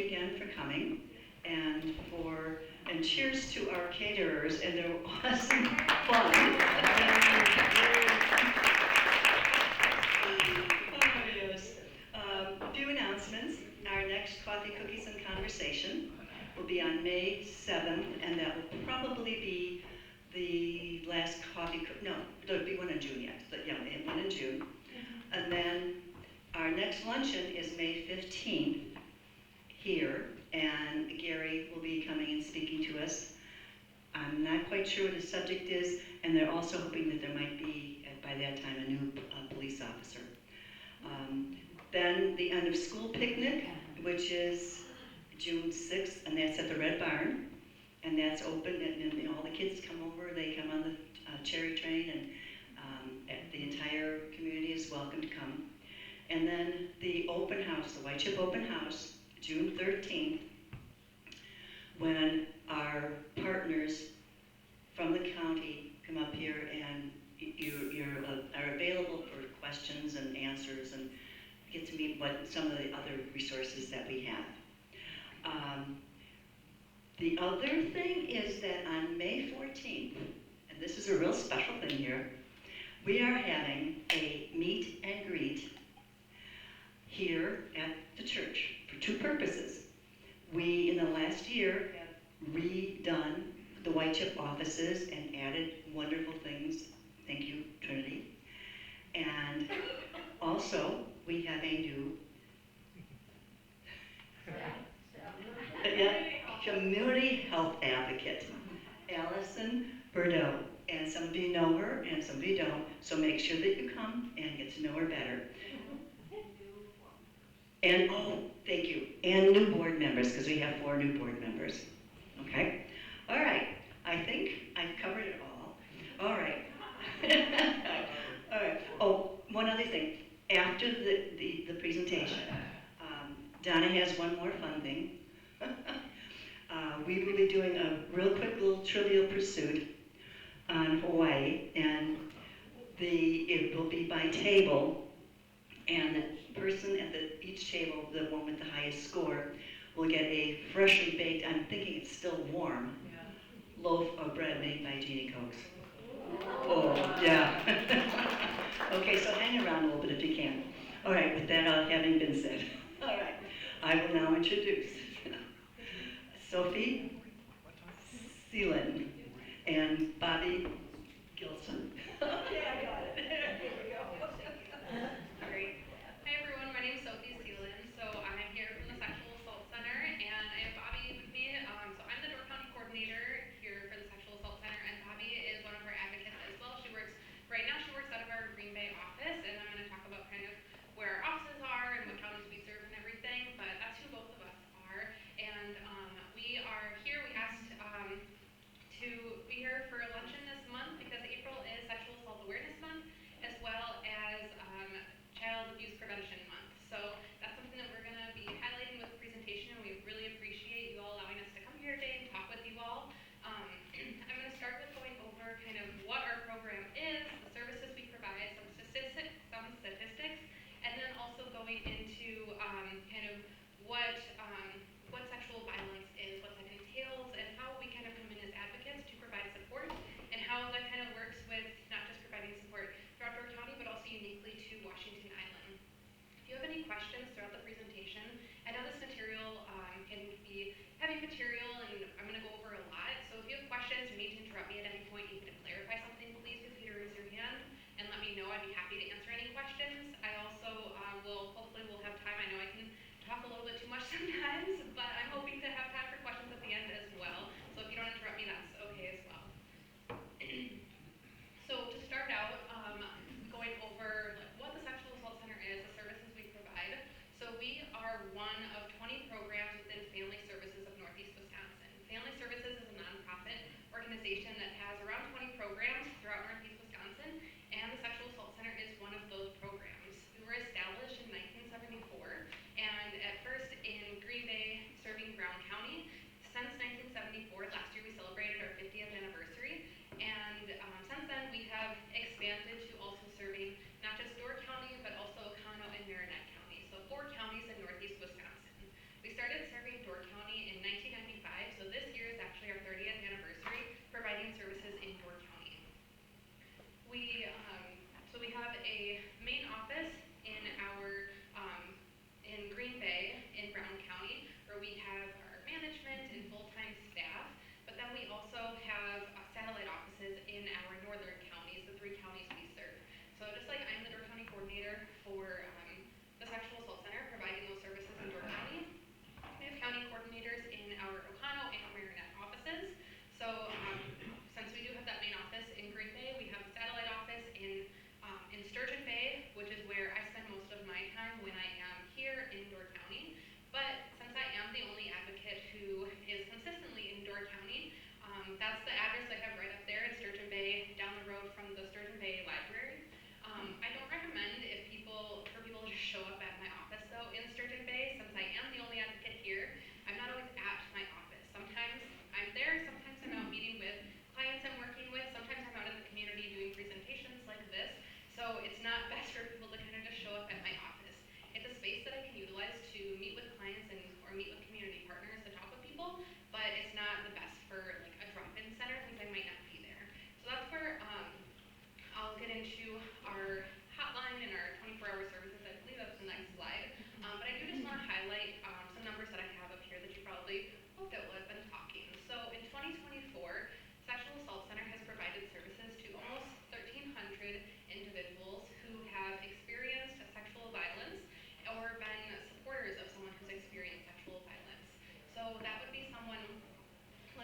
again for coming, and cheers to our caterers and their awesome fun. Oh, yes. A few announcements. Our next Coffee, Cookies, and Conversation will be on May 7th, and that will probably be the last no, there'll be one in June yet, but yeah, one in June. And then our next luncheon is May 15th here, and Gary will be coming and speaking to us. I'm not quite sure what the subject is, and they're also hoping that there might be, by that time, a new police officer. Then the end of school picnic, which is June 6th, and that's at the Red Barn. And that's open, and all the kids come over. They come on the cherry train, and the entire community is welcome to come. And then the open house, the White Chip Open House, June 13th, when our partners from the county come up here and you are available for questions and answers and get to meet some of the other resources that we have. The other thing is that on May 14th, and this is a real special thing here, we are having a meet and greet here at the church for two purposes. We, in the last year, have redone the White Chip offices and added wonderful things. Thank you, Trinity. And also, we have a new community health advocate, Allison Bordeaux. And some of you know her, and some of you don't, so make sure that you come and get to know her better. And, oh, thank you, and new board members, because we have 4 new board members. Okay? All right, I think I've covered it all. All right. All right. Oh, one other thing. After the presentation, Donna has one more fun thing. We will be doing a real quick little trivial pursuit on Hawaii, and it will be by table, and the person at each table, the one with the highest score, will get a freshly baked, I'm thinking it's still warm, loaf of bread made by Jeannie Cokes. Oh, yeah. Okay, so hang around a little bit if you can. All right, with that having been said, all right, I will now introduce Sophie, Sielen, and Bobby Gilson. Okay, I got it. Here we go. Great. Hi everyone, my name is Sophie Sielen. So I'm here from the Sexual Assault Center, and I have Bobby with me. So I'm the Door County coordinator here for the Sexual Assault Center, and Bobby is one of our advocates as well. Right now she works out of our Green Bay office, and I'm going to talk about kind of where our offices are and what counties we serve and everything, but that's who both of us are. And we are here, we asked to be here for a luncheon this month because April is Sexual Assault Awareness Month, as well as Child Abuse Prevention Month. So that's something that we're going to be highlighting with the presentation, and we really appreciate you all allowing us to come here today and talk with you all. I'm going to start with going over kind of what our program is, the services we provide, some statistics, and then also going into kind of what sexual violence is, what that entails, and how we kind of come in as advocates to provide support, and how that kind of works with not just providing support throughout Door County, but also uniquely to Washington Island. If you have any questions throughout the presentation, I know this material can be heavy material, and I'm going to go over a lot, so if you have questions or need to interrupt me at any point, you need to clarify something, please feel free to raise your hand and let me know. I'd be happy to answer any questions. I also hopefully we'll have time. I know I can talk a little bit too much sometimes, but I'm hoping to have time for questions at the end as well. So if you don't interrupt me, that's okay as well. So to start out, going over what the Sexual Assault Center is, the services we provide. So we are one of 20 programs within Family Services of Northeast Wisconsin. Family Services is a nonprofit organization that has around 20 programs throughout Northeast Wisconsin, and the Sexual Assault Center is one of those programs. We were established in 1974, and at first in Green Bay, serving Brown County. Since 1974, last year we celebrated our 50th anniversary, and since then we have expanded to also serving not just Door County, but also Oconto and Marinette County, so 4 counties in Northeast Wisconsin. We started serving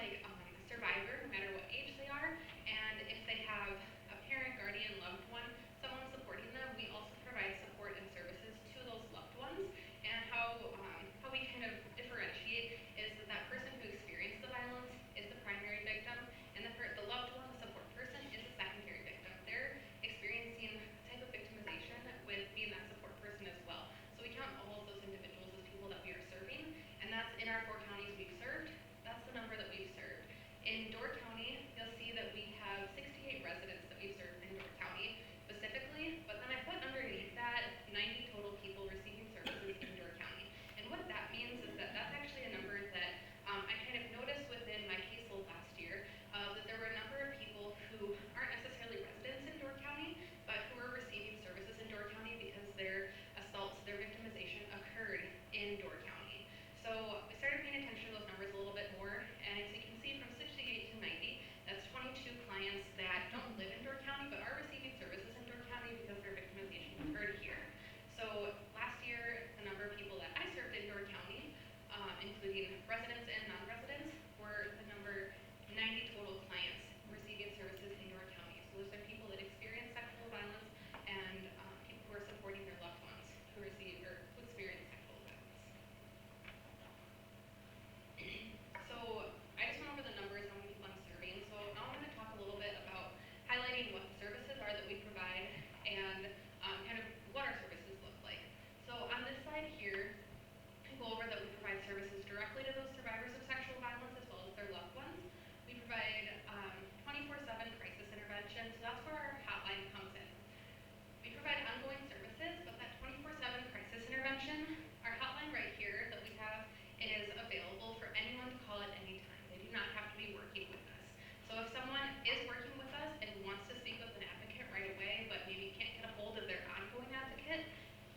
like a survivor, no matter what age they are, and if they have a parent, guardian, loved one, someone supporting them, we also provide support and services to those loved ones. And how we kind of differentiate is that that person who experienced the violence is the primary victim, and the loved one, the support person, is the secondary victim. They're experiencing a type of victimization with being that support person as well. So we count all of those individuals as people that we are serving, and that's in our 4 counties we've served. That's the number that we've served. In Door County, you'll see that we have 68 residents that we've served in Door County specifically, but then I put underneath that 90 total people receiving services in Door County. And what that means is that that's actually a number that I kind of noticed within my caseload last year, that there were a number of people who aren't necessarily residents in Door County, but who are receiving services in Door County because their assaults, their victimization occurred in Door County. So I started paying attention to those numbers a little bit more, and as you can see, from 68 to 90, that's 22 clients that don't live in Door County but are receiving services in Door County because their victimization occurred here. So last year, the number of people that I served in Door County, including residents and non-residents, were the number 90 total clients receiving services in Door County. So those are people that experience sexual violence and people who are supporting their loved ones who receive or who experience sexual violence. So I just went over the numbers, how many people I'm serving. So now I'm going to talk a little bit about highlighting what the services are that we provide and kind of what our services look like. So on this slide here, I go over that we provide services directly to those survivors of sexual violence as well as their loved ones. We provide 24/7 crisis intervention, so that's where our hotline comes in. We provide ongoing services, but that 24/7 crisis intervention, our hotline right here that we have is available for anyone to call at any time. They do not have to be working with us. So if someone is working with us and wants to speak with an advocate right away, but maybe can't get a hold of their ongoing advocate,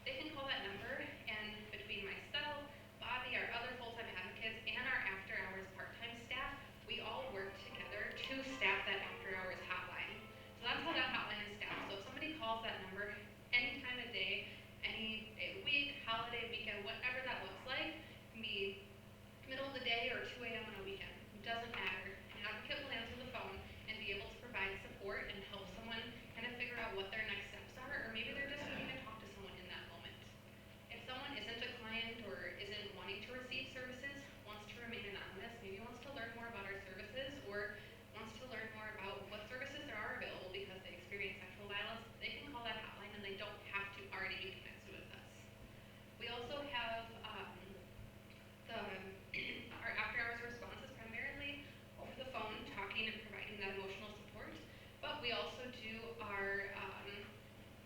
they can call that number, and between myself, Bobby, our other full-time advocates, and our after-hours part-time staff, we all work together to staff that after-hours hotline. So that's how that hotline is staffed. So if somebody calls that number any time of day, any day of the week, holiday, weekend, whatever that looks like, it can be middle of the day or 2 a.m. on a weekend. It doesn't matter. An advocate will answer the phone and be able to provide support and help someone kind of figure out what their next steps are, or maybe they're just needing to talk to someone in that moment. If someone isn't a client or isn't wanting to receive services, wants to remain anonymous, maybe wants to learn more about our services or wants to learn more about what services there are available because they experience sexual violence, they can call that hotline and they don't have to already be connected with us. We also have our after-hours response is primarily over the phone, talking and providing that emotional support, but we also do our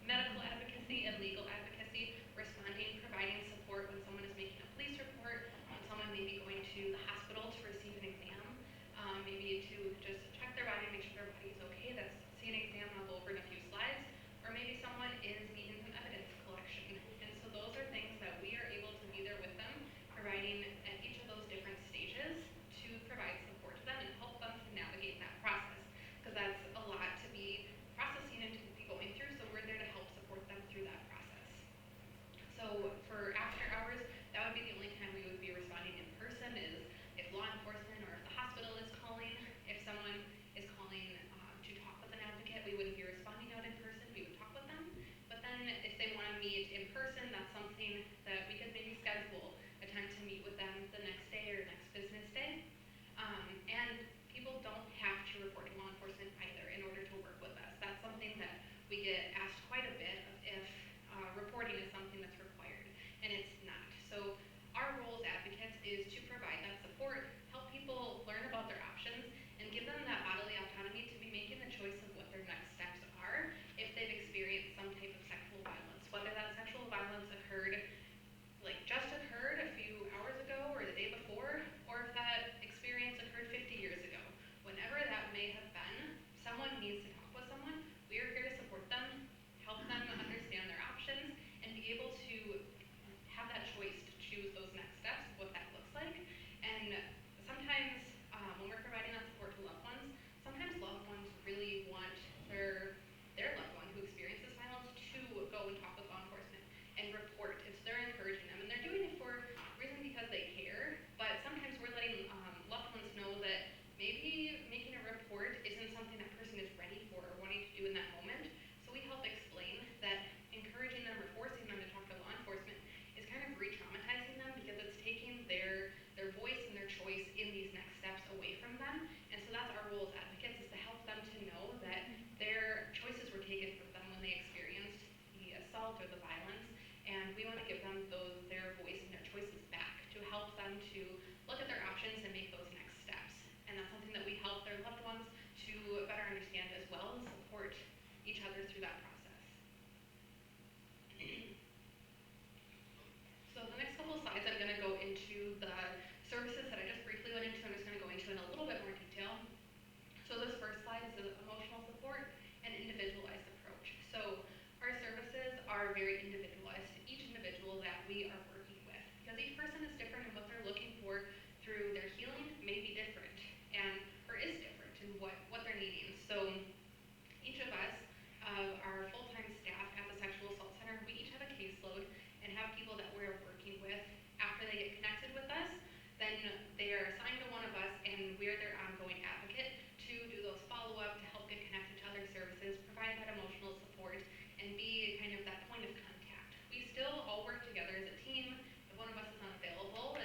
medical advocacy and legal advocacy, responding, providing support when someone is making a police report, when someone may be going to the hospital to receive an exam, maybe to just check their body, make sure their body is okay. That's see an exam, I'll go over in a few slides, or maybe someone is needing some evidence collection. And so those are things that we are able to be there with them, providing at each of those different stages to provide support to them and help them to navigate that process, because that's a lot to be processing and to be going through, so we're there to help support them through that process. So for after hours, that would be the only time we would be responding in person is if law enforcement or if the hospital is calling. If someone together through that process. So the next couple of slides, I'm going to go into the services that I just briefly went into. I'm just going to go into in a little bit more detail. So this first slide is the emotional support and individualized approach. So our services are very individualized to each individual that we are working with, because each person is different and what they're looking for through their healing may be different and or is different in what they're needing. So each of us, our full-time staff at the Sexual Assault Center, we each have a caseload and have people that we're working with. After they get connected with us, then they are assigned to one of us and we're their ongoing advocate to do those follow-up, to help get connected to other services, provide that emotional support, and be kind of that point of contact. We still all work together as a team. If one of us is unavailable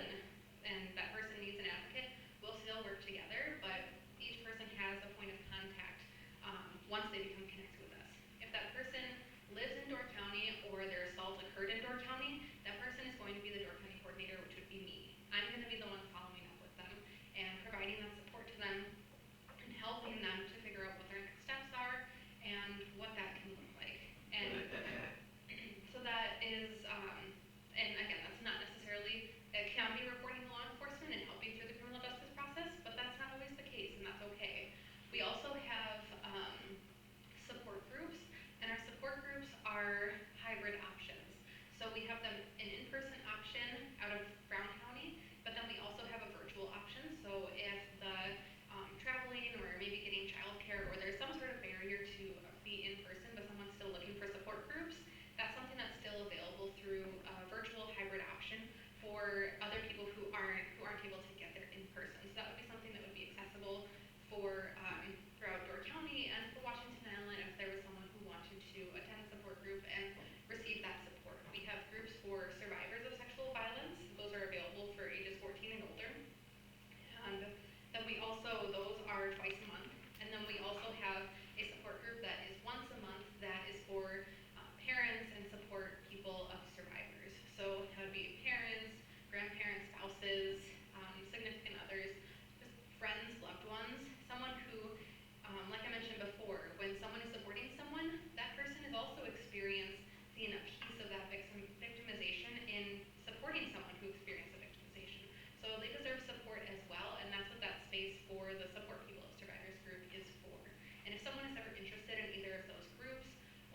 and that person needs an advocate, we'll still work together, but each person has a point of contact once they become connected with us. If that person lives in Door County or their assault occurred in Door County, that person is going to be the Door County coordinator, which would be me. I'm going to be the one following up with them and providing that support to them and helping them to figure out what their next steps are and what that can look like. And so that is, and again, that's not necessarily, it can be reporting to law enforcement and helping through the criminal justice process, but that's not always the case, and that's okay. We also have support groups, and our support groups are hybrid options. So we have them an in-person option out of Brown County, but then we also have a virtual option. So if the traveling or maybe getting childcare or there's some sort of barrier to be in person, but someone's still looking for support groups, that's something that's still available through a virtual hybrid option for other people who aren't able to get there in person. So that would be something that would be accessible for throughout Door County and for Washington Island if there was someone who wanted to attend a support group and receive that support. We have groups for survivors of sexual violence. Those are available for ages 14 and older. And then we also, those are twice a month. And then we also have a support group that is once a month that is for parents and support people of survivors. So that would be parents, grandparents, spouses, significant others, just friends, loved ones, someone who, like I mentioned before, when someone is supporting someone, that person is also experiencing a piece of that victimization in supporting someone who experienced the victimization. So they deserve support as well, and that's what that space for the Support People of Survivors group is for. And if someone is ever interested in either of those groups,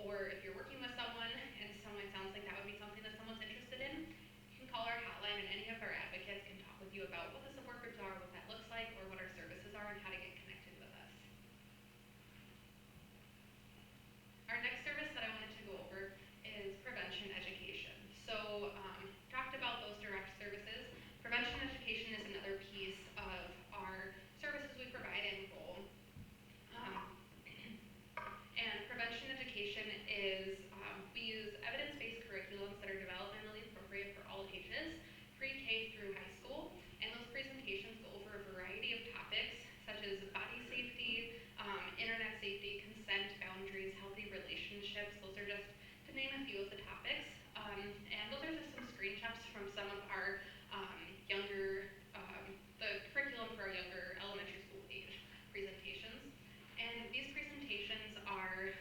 or if you're working with someone and someone sounds like that would be something that someone's interested in, you can call our hotline and any of our advocates can talk with you about what the support groups are, what that looks like, or what our services are and how to get connected with us. Our next service that I wanted to go over is prevention education. So talked about those direct services. Prevention education is another piece of our services we provide and role. And prevention education is, we use evidence-based curriculums that are developmentally appropriate for all ages, pre-K through high school, and those presentations go over a variety of topics such as body safety, internet safety, consent, boundaries, healthy relationships. Those are just to name a few of the topics. And those are just some screenshots from some of our younger, the curriculum for our younger elementary school age presentations. And these presentations are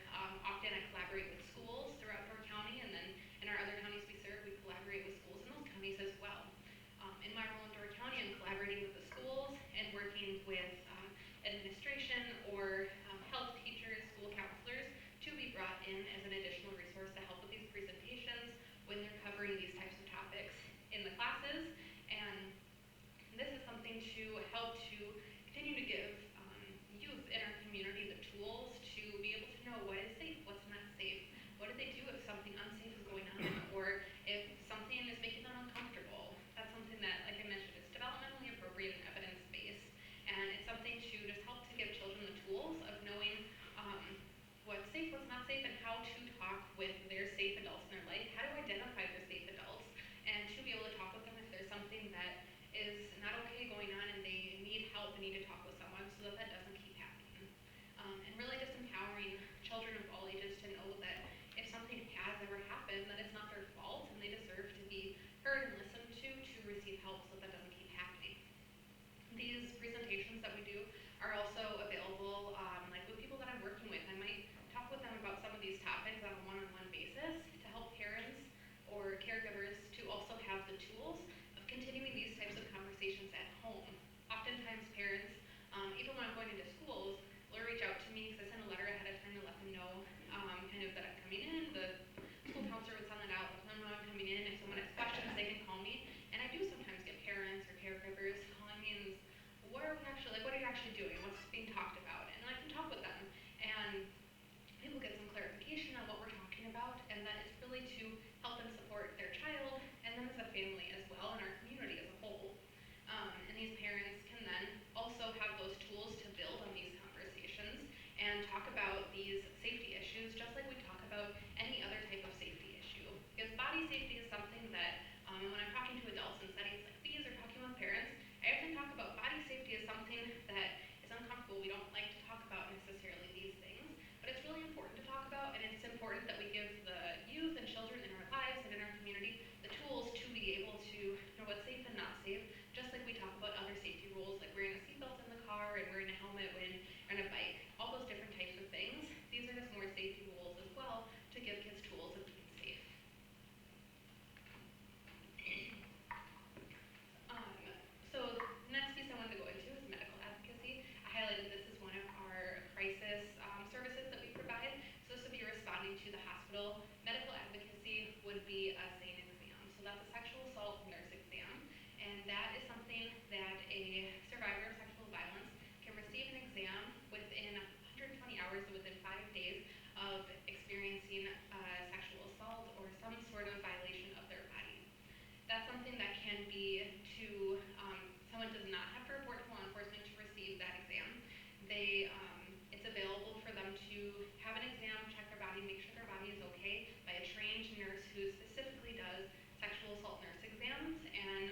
often I collaborate with schools throughout Door County, and then in our other counties we serve, we collaborate with schools in those counties as well. In my role in Door County, I'm collaborating with the schools and working with administration or health teachers, school counselors to be brought in as an additional resource to help with these presentations when they're covering these types of topics in the classes. And this is something to help to continue to give youth in our community the tools to be able to know what is safe, what's not safe, what do they do if something unsafe is going on, or if something is making them uncomfortable. That's something that, like I mentioned, it's developmentally appropriate and evidence-based, and it's something to just help to give children the tools of knowing what's safe, what's not safe, and how to talk with their safe adults in their life, how to identify their safe adults, and to be able to talk with them if there's something that is not okay going on and they need help and need to talk with someone. continuing these types of conversations at home. Oftentimes parents, even when I'm going into schools, will reach out to me because I send a letter ahead of time to let them know kind of that I'm coming in. The school counselor would send that out, let them know I'm coming in. If someone has questions, they can call me. And I do sometimes get parents or caregivers calling me and what are you actually doing? What's being talked about? And I can talk with them. And people get some clarification on what we're talking about, and that it's really to help and support their child and them as a family as well, and our community as a whole. And these parents can then also have those tools to build on these conversations and talk about these safety issues just like we talk about any other type of safety issue. Because body safety is something that, when I'm talking to adults in settings like these or talking with parents, I often talk about body safety as something that is uncomfortable. We don't like to talk about necessarily these things, but it's really important to talk about, and it's important that we give the youth and children in our lives and in our community the tools to be able to know what's safe and not safe, just like we talk about other safety rules like wearing a seatbelt in the car and wearing a helmet when you're on a bike, all those different types of things. These are just more safety rules as well to give kids tools of being safe. So the next piece I wanted to go into is medical advocacy. I highlighted this as one of our crisis services that we provide. So this would be responding to the hospital. Medical advocacy would be a SANE exam. So that's a sexual assault nurse exam. And that is something that a survivor of sexual violence can receive an exam within 120 hours, so within 5 days of experiencing sexual assault or some sort of violation of their body. That's something that can be someone does not have to report to law enforcement to receive that exam. It's available for them to have an exam, check their body, make sure their body is okay by a trained nurse who specifically does sexual assault nurse exams, and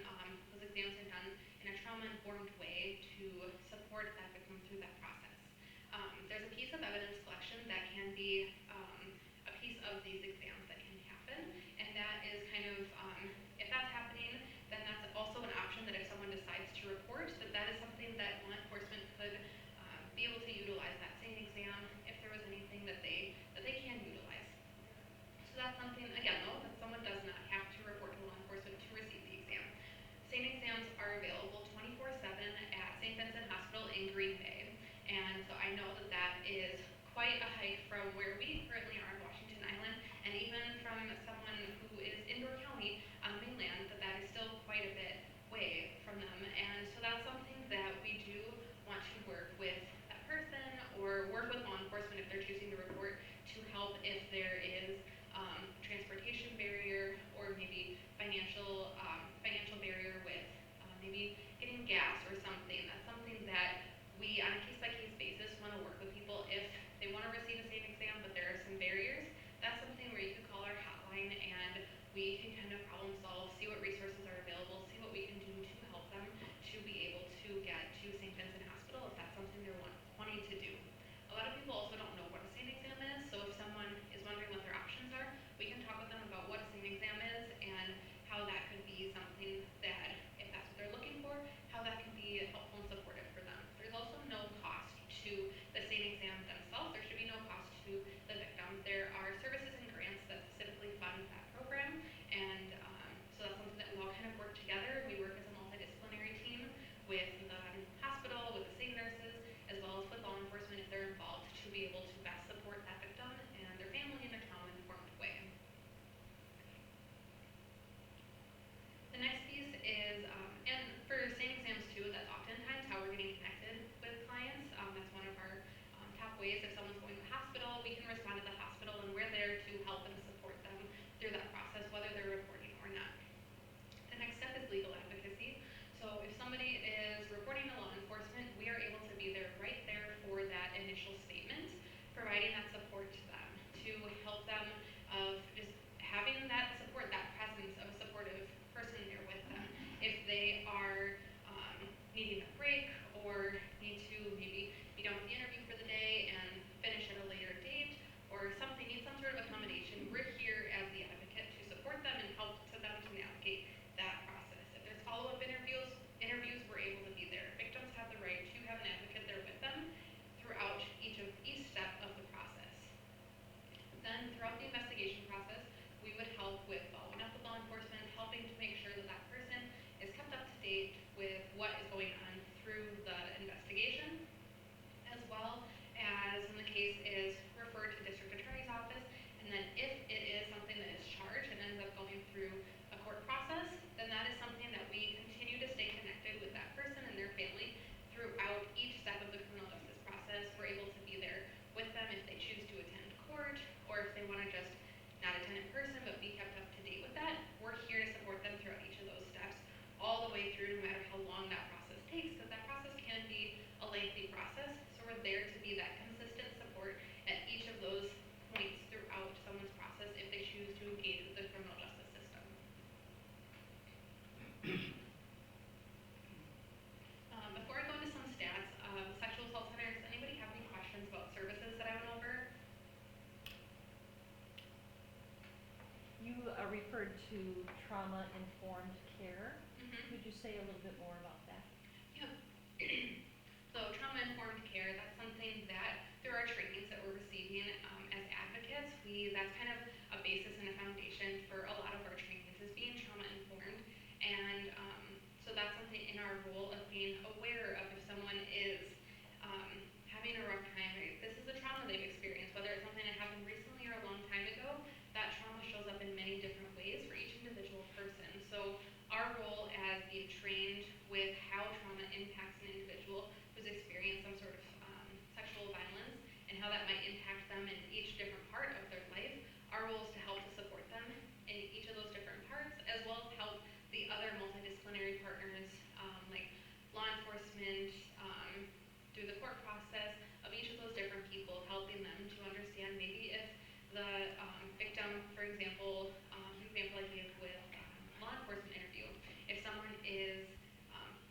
those exams are done in a trauma-informed way to support that victim through that process. There's a piece of evidence collection that can be a piece of these exams that can happen, and that is kind of, if that's happening, then that's also an option that if someone decides to report, that is something that law enforcement could be able to utilize that same exam if there was anything that they can utilize. So that's something, again though, that someone does not have to report to law enforcement to receive the exam. SANE exams are available 24/7 at St. Vincent Hospital in Green Bay. And so I know that that is quite a hike from where we currently are in Washington Island, and even from someone who is in Door County on the mainland, that is still quite a bit away from them. And so that's something that we do want to work with that person or work with law enforcement if they're choosing to report, to help if there is transportation barrier or maybe financial barrier with maybe getting gas or something. That's something that we, on a case-by-case basis, want to work with people if they want to receive a SANE exam, but there are some barriers. That's something where you can call our hotline and we can kind of problem solve, see what resources are available, see what we can do to help them to be able to get to St. Vincent Hospital if that's something they're wanting to do. A lot of people also don't know what a SANE exam is, so if someone is wondering what their options are, we can talk with them about what a SANE exam is and how that could be something that, if that's what they're looking for, how that can be helpful and supportive for them. There's also no cost to the SANE exam themselves. There should be no cost to the victim. There are services and grants that specifically fund that program, and so that's something that we all kind of work together. We work as a multidisciplinary team with the hospital, with the SANE nurses, as well as with law enforcement if they're involved, to be able to best support that victim and their family in a trauma-informed way. The next piece is, and for SANE exams too, that's oftentimes how we're getting connected with clients. That's one of our top ways. If someone's going to the hospital, we can respond to the hospital, and we're there to help and support them through that process, whether they're reporting or not. The next step is legal advocacy. So if somebody is reporting to law enforcement, we are able to be there right there for that initial statement, providing that support to them, to help them of just having that support, that presence of a supportive person there with them. If they are needing a break or need to maybe be done with the interview for the day and finish at a later date or something, need some sort of accommodation, we're here as the advocate to support them and help to them to navigate that process. If there's follow-up interviews, we're able to be there. Victims have the right to have an advocate there with them throughout each step of the process. Then throughout the investigation process, we would help with following up with law enforcement, helping to make sure that that person is through, no matter how long that process takes, because that process can be a lengthy process. So we're there to be that consistent support at each of those points throughout someone's process if they choose to engage with the criminal justice system. Before I go into some stats, sexual assault center, does anybody have any questions about services that I went over? You referred to trauma-informed care. Mm-hmm. Could you say a little bit more about that? Yep. So trauma-informed care, that's something that through our trainings that we're receiving as advocates, that's kind of a basis and a foundation for a lot of our trainings is being trauma-informed. And so that's something in our role of being aware of if someone is having a rough time, or this is a trauma they've experienced, whether it's something that happened recently or a long time ago, that trauma shows up in many different ways for each individual person. So our role as being trained with how trauma impacts an individual who's experienced some sort of sexual violence and how that might impact them in each different part of their life, our role is to help to support them in each of those different parts, as well as help the other multidisciplinary partners like law enforcement, through the court process of each of those different people, helping them to understand maybe if the victim, for example, example I gave with law enforcement interview, if someone is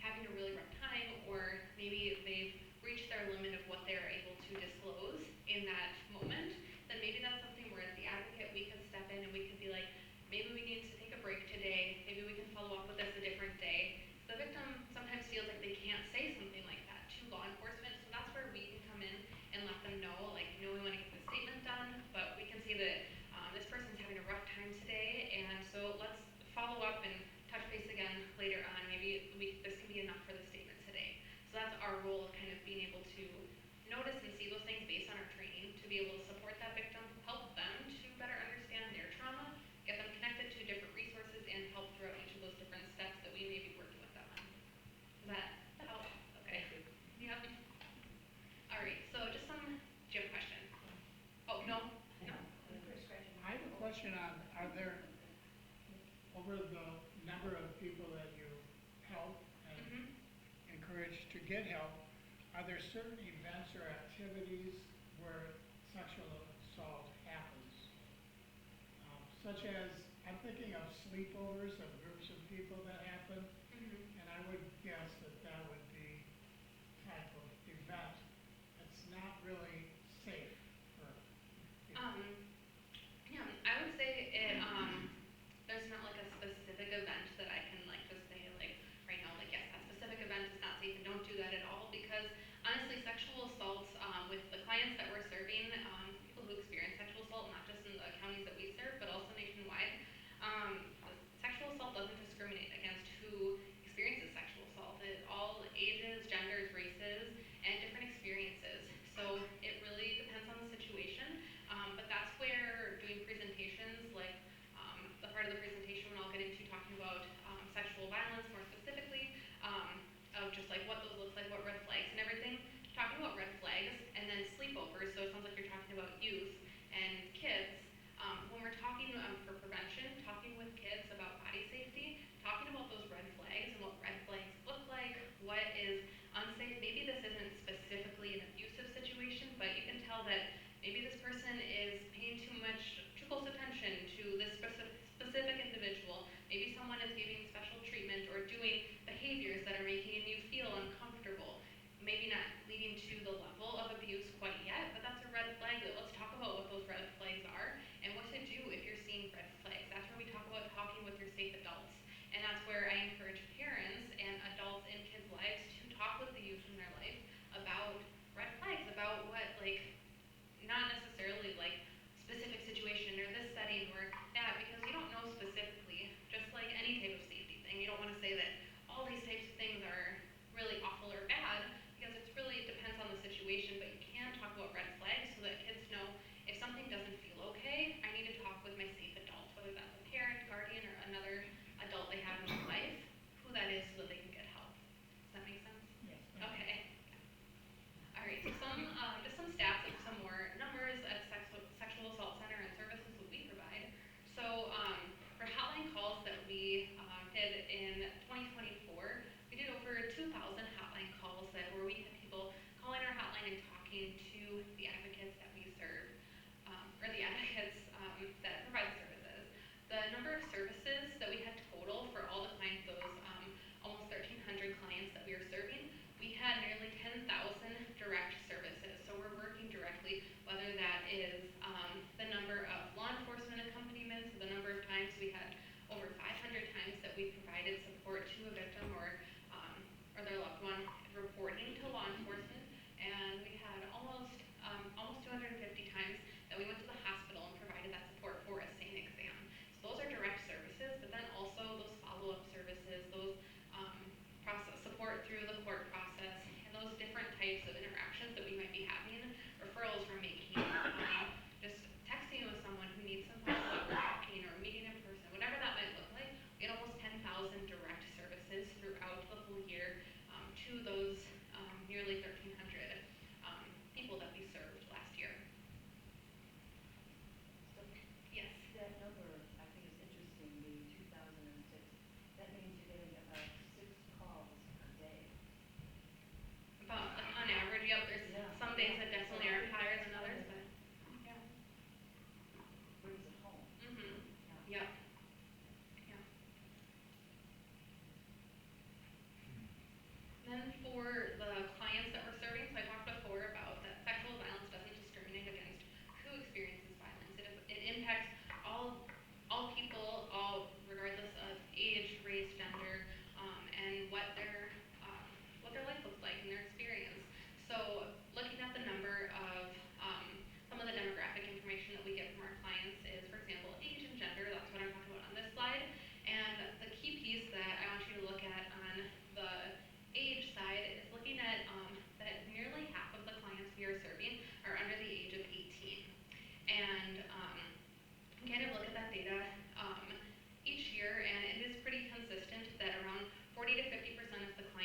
having a really rough time, or maybe they've reached their limit of what they're able to disclose in that moment, then maybe that's something where as the advocate we could step in and we could be like, maybe we need to take a break today, maybe we can follow up with this a different day. So the victim sometimes feels like they can't say something like that to law enforcement, so that's where we can come in and let them know, like, we want to get the statement done, but we can see that this person's having a rough time today, and so let's follow up and touch base again later on. Maybe this can be enough for the statement today. So that's our role of kind of being able to notice and see those things based on our training, to be able to support that victim, help them to better understand their trauma, get them connected to different resources, and help throughout each of those different steps that we may be working with them on. Does that help? Okay. Yep. All right, so just some gym questions. Oh, no? No? I have a question on, are there, over the number of people that you help and encourage to get help, are there certain events or activities where sexual assault happens? Such as, I'm thinking of sleepovers of groups of people that happen, and I would guess that that would be type of event that's not really safe for people. Yeah, I would say it, there's not like a specific event that I can like just say like right now, like yes, that specific event is not safe and don't do that at all, because honestly sexual assaults with the clients that we're serving, people who experience sexual assault, not just in the counties that we serve, but also nationwide, sexual assault doesn't discriminate against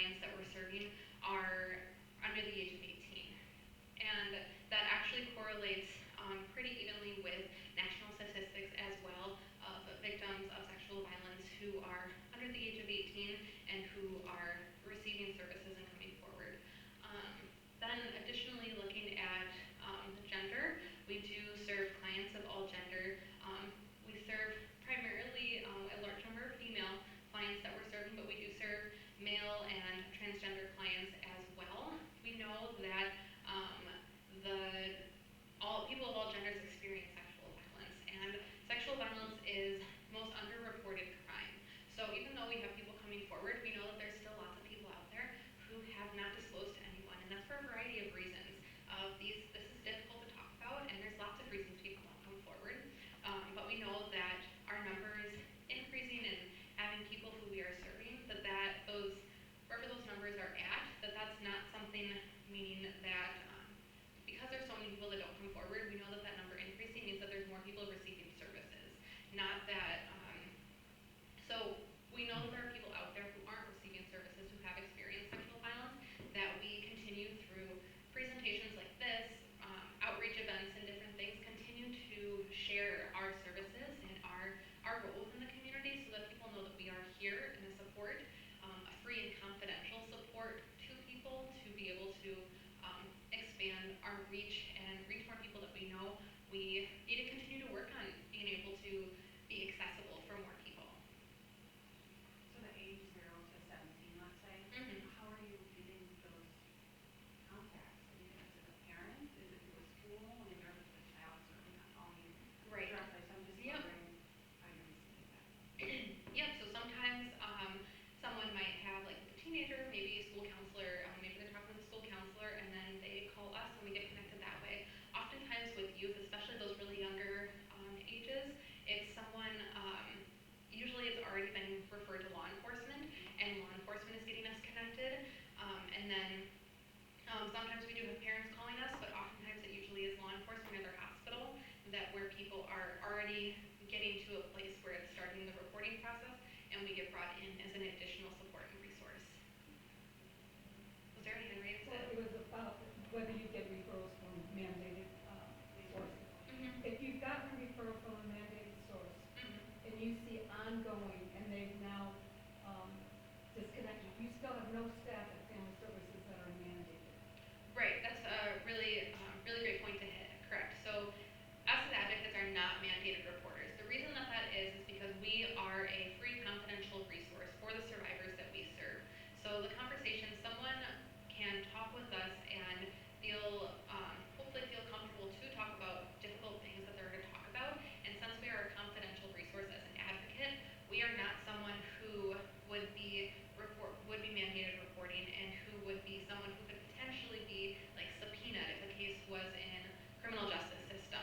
clients that we're serving are under the age of 18. And that actually correlates pretty evenly with national statistics as well of victims of sexual violence who are under the age of 18 and who are receiving services and coming forward. Then additionally looking at the gender, we do serve clients of all gender. We serve primarily a large number of female clients that we're serving, but we do serve male and transgender clients as well. We know that people of all genders experience sexual violence, and sexual violence is most underreported crime. So even though we have people coming forward, we know that there's still lots of people out there who have not disclosed to anyone, and that's for a variety of reasons. This is difficult to talk about, and there's lots of reasons people don't come forward. But we know that our number is increasing, and having people who we are serving, wherever those numbers are at, that's not something meaning that because there's so many people that don't come forward, we know that that number increasing means that there's more people receiving services. Not that, so we know that there are people out there who aren't receiving services who have experienced sexual violence, that we continue through presentations like this, outreach events and different things, continue to share our services and our role within the community so that people know that we are here and a support, a free and confidential support to people to be able to expand our reach and reach more people that we know. We need to continue to work on being able to be accessible for more people. So the age 0 to 17, let's say, how are you getting those contacts? Are you, is it a parent? Is it through a school? I mean, the child certainly not calling you Right. directly, so I'm just Yep. wondering how you're receiving that. Yep, so sometimes someone might have like a teenager, maybe a school counselor, maybe they're talking to the school counselor, and then they call us and we get connected that way. Oftentimes with youth, especially those really younger ages, it's someone, usually it's already been referred to law enforcement, and law enforcement is getting us connected. And then sometimes we do have parents calling us, but oftentimes it usually is law enforcement or their hospital where people are already getting to a place where it's starting the reporting process, and we get brought in as an additional support and resource. Was there any hand raised? Well, it was about whether you get referrals from mandated sources. If you've gotten a referral from a mandated source, and you see ongoing, and they've now disconnected, you still have no staff at family services that are mandated. Right, that's a really great point to hit, correct. So us as advocates are not mandated reporters. The reason that is because we are a free confidential resource for the survivors that we serve. So the conversation, someone can talk with us and hopefully feel comfortable to talk about difficult things that they're going to talk about. And since we are a confidential resource as an advocate, we are not someone who would be mandated reporting and who would be someone who could potentially be like subpoenaed if a case was in criminal justice system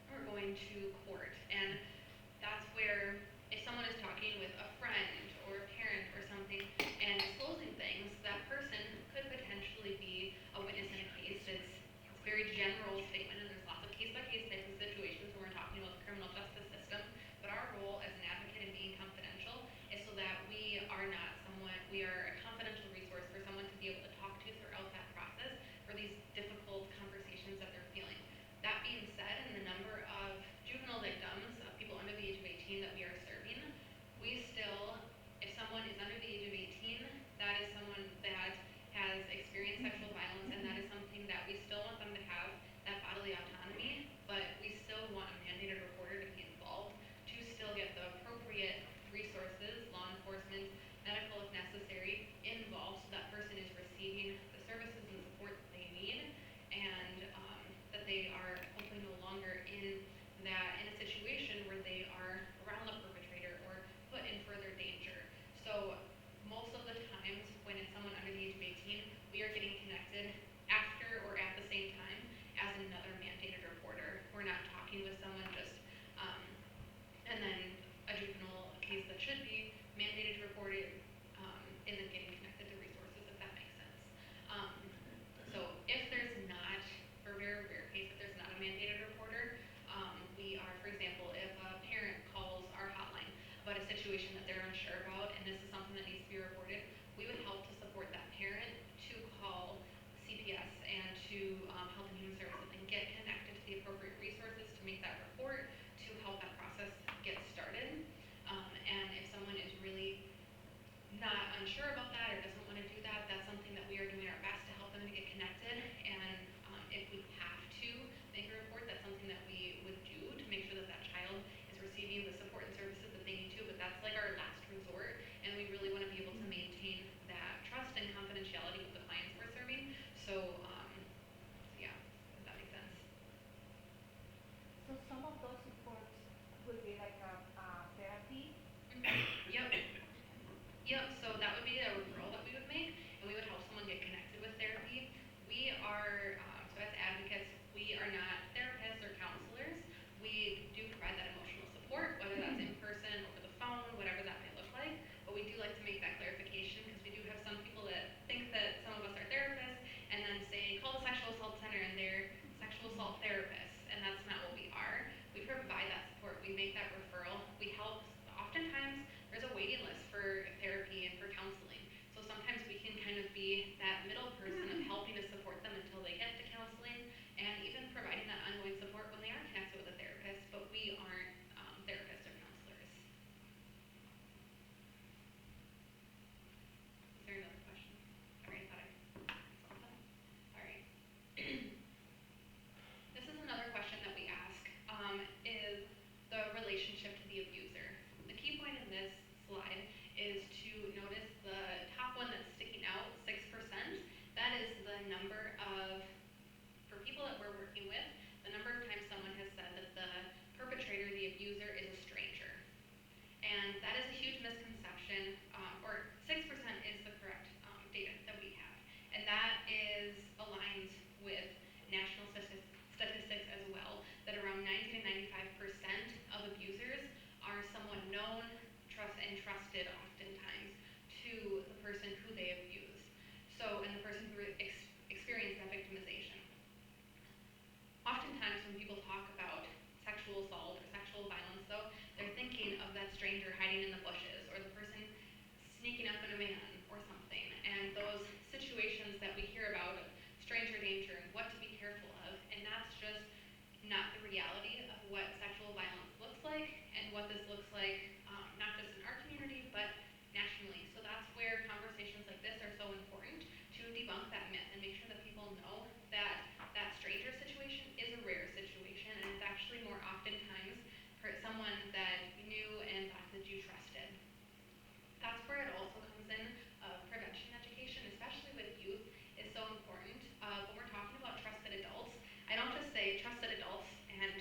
or going to court. And that's where if someone is talking with a friend or a parent or something and disclosing things, that person could potentially be a witness in a case. It's a very general statement, and there's lots of case-by-case types of situations when we're talking about the criminal justice system. But our role as an advocate in being confidential is so that we are a confidential resource for someone to be able to talk to throughout that process for these difficult conversations that they're feeling. That being said, in the number of juvenile sure about that or doesn't want to do that, that's something that we are doing our best to help them to get connected. And if we have to make a report, that's something that we would do to make sure that that child is receiving the support and services that they need to. But that's like our last resort, and we really want to be able to maintain that trust and confidentiality with the clients we're serving. So, yeah, if that makes sense. So some of those supports would be like a therapy? Yep. Yep, so that would be a referral that we would make, and we would help someone get connected with therapy. We are, so as advocates, we are not therapists or counselors. We do provide that emotional support, whether that's in person, over the phone, whatever that may look like. But we do like to make that clarification because we do have some people that think that some of us are therapists and then say, call the sexual assault center and they're sexual assault therapists, and that's not what we are. We provide that support. We make that referral. We help. Oftentimes, there's a waiting list for therapy and for counseling. So sometimes we can kind of be that middle person of helping to support them until they get to counseling and even providing that ongoing support when they are connected with a therapist, but we aren't therapists or counselors. Is there another question? Sorry, I thought I saw that. All right. This is another question that we ask, is the relationship to the abuser. The key point in this slide is to notice the top one that's sticking out, 6%. That is the number of, for people that we're working with, the number of times someone has said that the perpetrator, the abuser, is a stranger. And that is a huge misconception, or 6% is the correct data that we have. And that is aligned with national statistics as well, that around 90 to 95% of abusers are someone known, trusted oftentimes to the person who they abused. So, and the person who experienced that victimization. Oftentimes when people talk about sexual assault or sexual violence, though, they're thinking of that stranger hiding in the bushes or the person sneaking up in a van or something. And those situations that we hear about of stranger danger and what to be careful of, and that's just not the reality of what sexual violence looks like and what this looks like, not just in our community, but nationally. So that's where conversations like this are so important, to debunk that myth and make sure that people know that that stranger situation is a rare situation, and it's actually more oftentimes for someone that you knew and thought that you trusted. That's where it also comes in, prevention education, especially with youth, is so important. When we're talking about trusted adults, I don't just say trusted adults and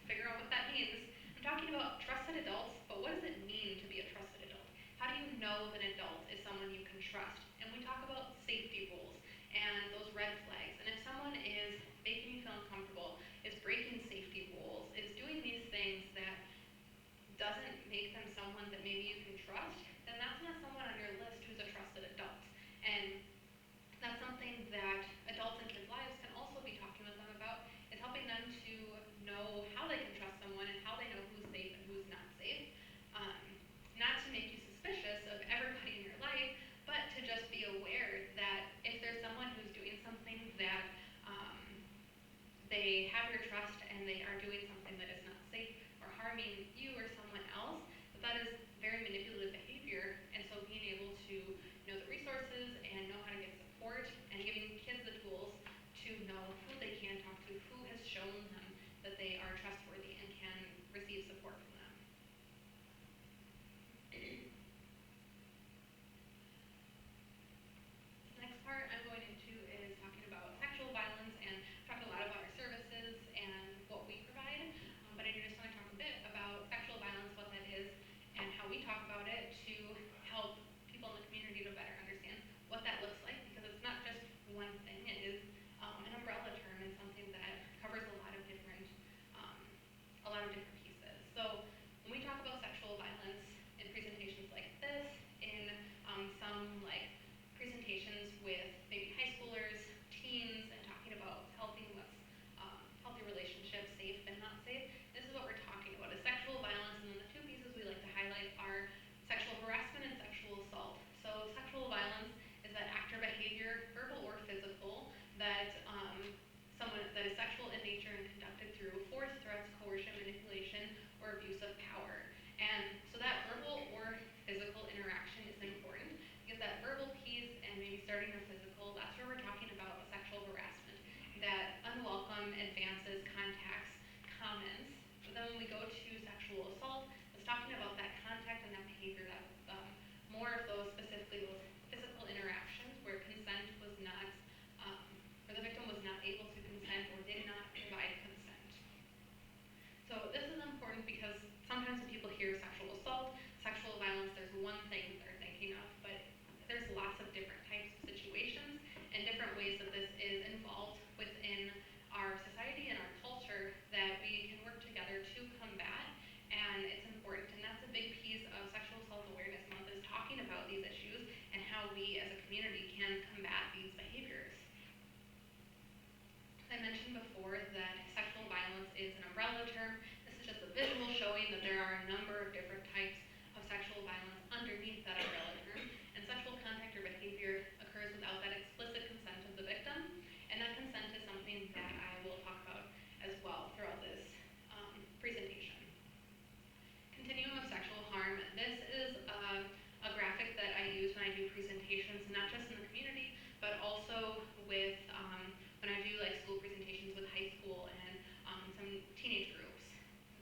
figure out what that means. I'm talking about trusted adults, but what does it mean to be a trusted adult? How do you know that an adult is someone you can trust? And we talk about safety rules and those red flags. And if someone is making you feel uncomfortable, is breaking safety rules, is doing these things that doesn't make them someone that maybe you can trust, then that's not someone on your list who's a trusted adult. And that's something that adults in kids' lives can also be talking with them about, is helping them to know how they can trust someone and how they know who's safe and who's not safe. Not to make you suspicious of everybody in your life, but to just be aware that if there's someone who's doing something that they have your trust and they are doing something that is not safe or harming you or someone else, that is very manipulative behavior. And so being able to know the resources and know how to get support and giving kids the tools to know who they can talk to, who has shown them that they are trustworthy and can receive support from them. The next part I'm going into is talking about sexual violence, and talked a lot about our services and what we provide. starting a physical, that's where we're talking about sexual harassment. That unwelcome advances, contacts, comments. But then when we go to sexual assault, it's talking about that contact and that behavior, that more of those, specifically those physical interactions where consent was not, where the victim was not able to consent or did not provide consent. So this is important because sometimes when people hear sexual assault, sexual violence, there's one thing that they're thinking of, but there's lots of different types of situations and different ways that this is involved within our society and our culture that we can work together to combat, and it's important, and that's a big piece of Sexual Assault Awareness Month, is talking about these issues and how we as a community can combat these behaviors. I mentioned before that sexual violence is an umbrella term. This is just a visual showing that there are a number of different types of sexual violence underneath that umbrella term, and sexual contact or behavior occurs without that explicit consent of the victim, and that consent is something that I will talk about as well throughout this presentation. Continuum of sexual harm. This is a graphic that I use when I do presentations, not just in the community, but also with when I do like school presentations with high school and some teenage groups.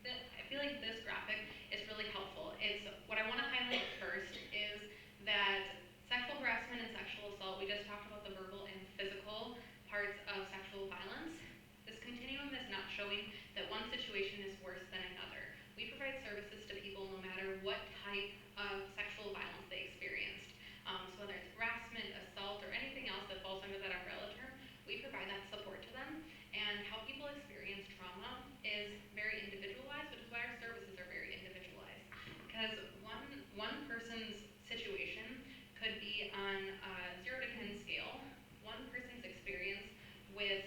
I feel like this graphic is really helpful. It's what I want to highlight first is that sexual harassment and sexual assault, we just talked about the verbal and physical parts of sexual violence. This continuum is not showing that one situation is worse than another. We provide services to people no matter what type of sexual violence they experienced. So whether it's harassment, assault, or anything else that falls under that umbrella term, we provide that support to them. And how people experience trauma is very individualized, which is why our services are very individualized. Because one person's situation could be on a 0 to 10 scale. One person's experience with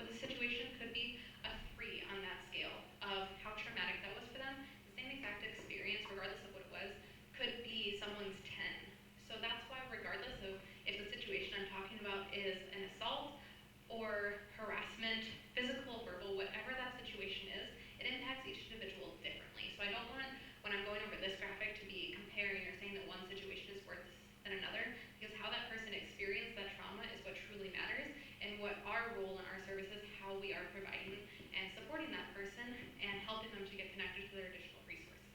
a situation could be a 3 on that scale of how traumatic that was for them. The same exact experience, regardless of what it was, could be someone's 10. So that's why, regardless of if the situation I'm talking about is an assault or harassment, physical, verbal, whatever that situation is, it impacts each individual differently. So I don't want, when I'm going over this graphic, to be comparing or saying that one situation is worse than another, because how that person experienced that trauma is what truly matters, and what our role in our services, how we are providing and supporting that person and helping them to get connected to their additional resources.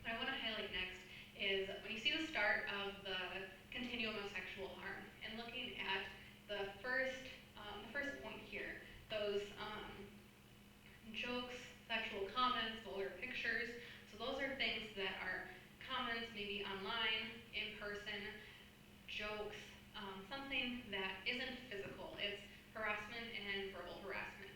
What I want to highlight next is when you see the start of the continuum of sexual harm and looking at the first point here, those jokes, sexual comments, vulgar pictures. So those are things that are comments maybe online, in person, jokes, something that isn't physical. It's harassment and verbal harassment.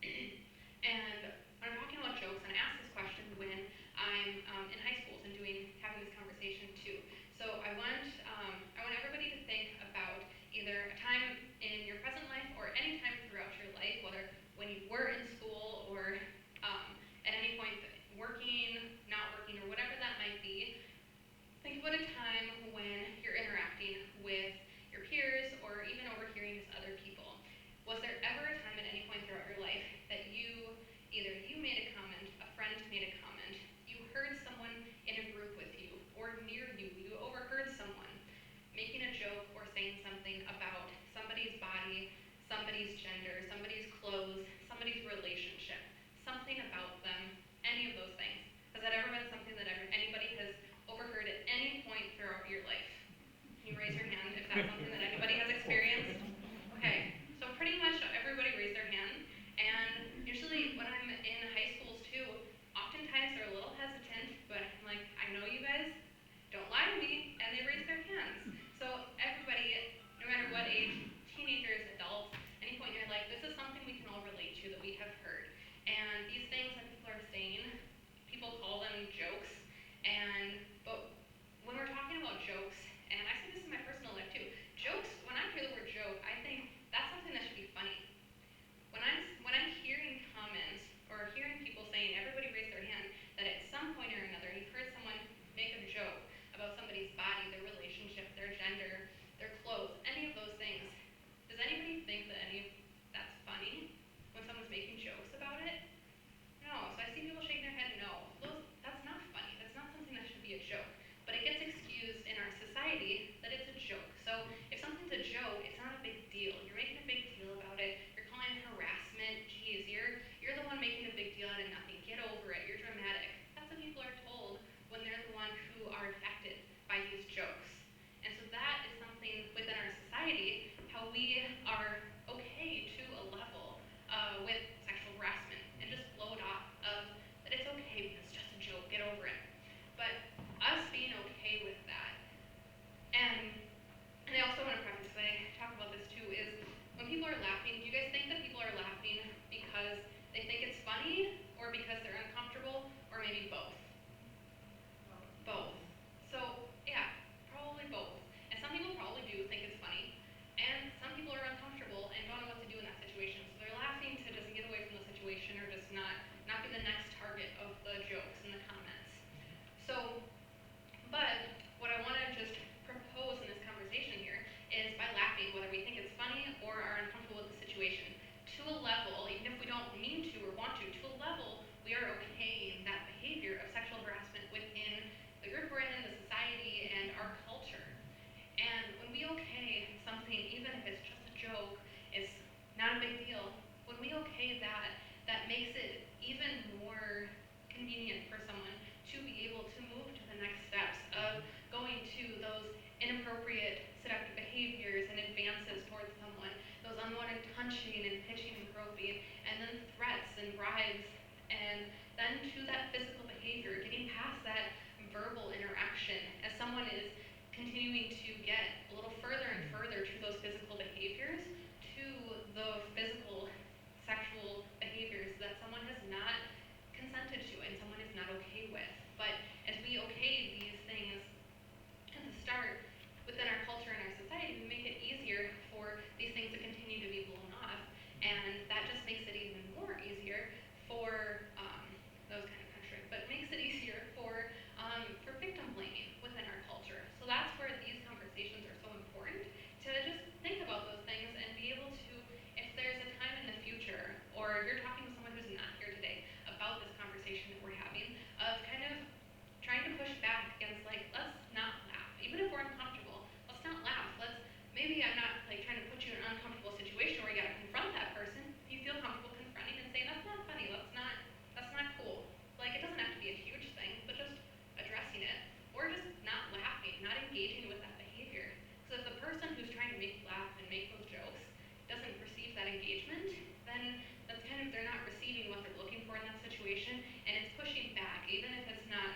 And when I'm talking about jokes, and I ask this question when I'm in high schools and having this conversation too. So I want everybody to think about either a time in your present life or any time throughout your life, whether when you were in school or at any point working, not working, or whatever that might be. Think about a time when you're interacting with your peers or even overhearing just other people. Was there ever a time at any point throughout your life that either you made a comment, a friend made a comment, you heard someone in a group with you or near you, you overheard someone making a joke or saying something about somebody's body, somebody's gender, somebody's clothes, somebody's relationship, something about them, any of those things? Has that ever been something that anybody has overheard at any point throughout your life? Can you raise your hand if that's something that anybody has experienced? Okay, so pretty much everybody raised their hand, and usually when I'm in high schools too, oftentimes they're a little hesitant, but I'm like, I know you guys, don't lie to me, and they raise their hands. So everybody, no matter what age, teenagers, adults, any point in your life, this is something we can all relate to that we have heard. or because they're uncomfortable, or maybe both. Both. So, yeah, probably both. And some people probably do think it's funny, and some people are uncomfortable and don't know what to do in that situation. So they're laughing to just get away from the situation or just not be the next target of the jokes and the comments. So, but what I want to just propose in this conversation here is by laughing, whether we think it's funny or are uncomfortable with the situation, to a level, even if we don't mean to or want to a level, we are okaying that behavior of sexual harassment within the group we're in, the society, and our culture. And when we okay something, even if it's just a joke, it's not a big deal. When we okay that, that makes it even more convenient for someone to be able to move to the next steps of going to those inappropriate seductive behaviors and advances towards someone, those unwanted touching and pitching and groping, and then threats and bribes, and then to that physical behavior, getting past that verbal interaction as someone is continuing to get a little further and further to those physical behaviors, to the physical sexual behaviors that someone has not consented to and someone is not okay with. But as we okay these things at the start within our culture and our society, we make it easier for these things to continue to be blown off, and that just makes it even more easier for that was kind of contrary, but makes it easier for victim blaming within our culture. So that's where these conversations are so important, to just think about those things and be able to, if there's a time in the future, or you're talking to someone who's not here today about this conversation that we're having, of kind of trying to push back against, like, let's not laugh. Even if we're uncomfortable, let's not laugh. Maybe I'm not like trying to put you in an uncomfortable situation where you gotta confront that person. If you feel comfortable confronting and saying, that's not funny, that's not cool. Like, it doesn't have to be a huge thing, but just addressing it. Or just not laughing, not engaging with that behavior. So if the person who's trying to make you laugh and make those jokes doesn't receive that engagement, then that's kind of, they're not receiving what they're looking for in that situation, and it's pushing back, even if it's not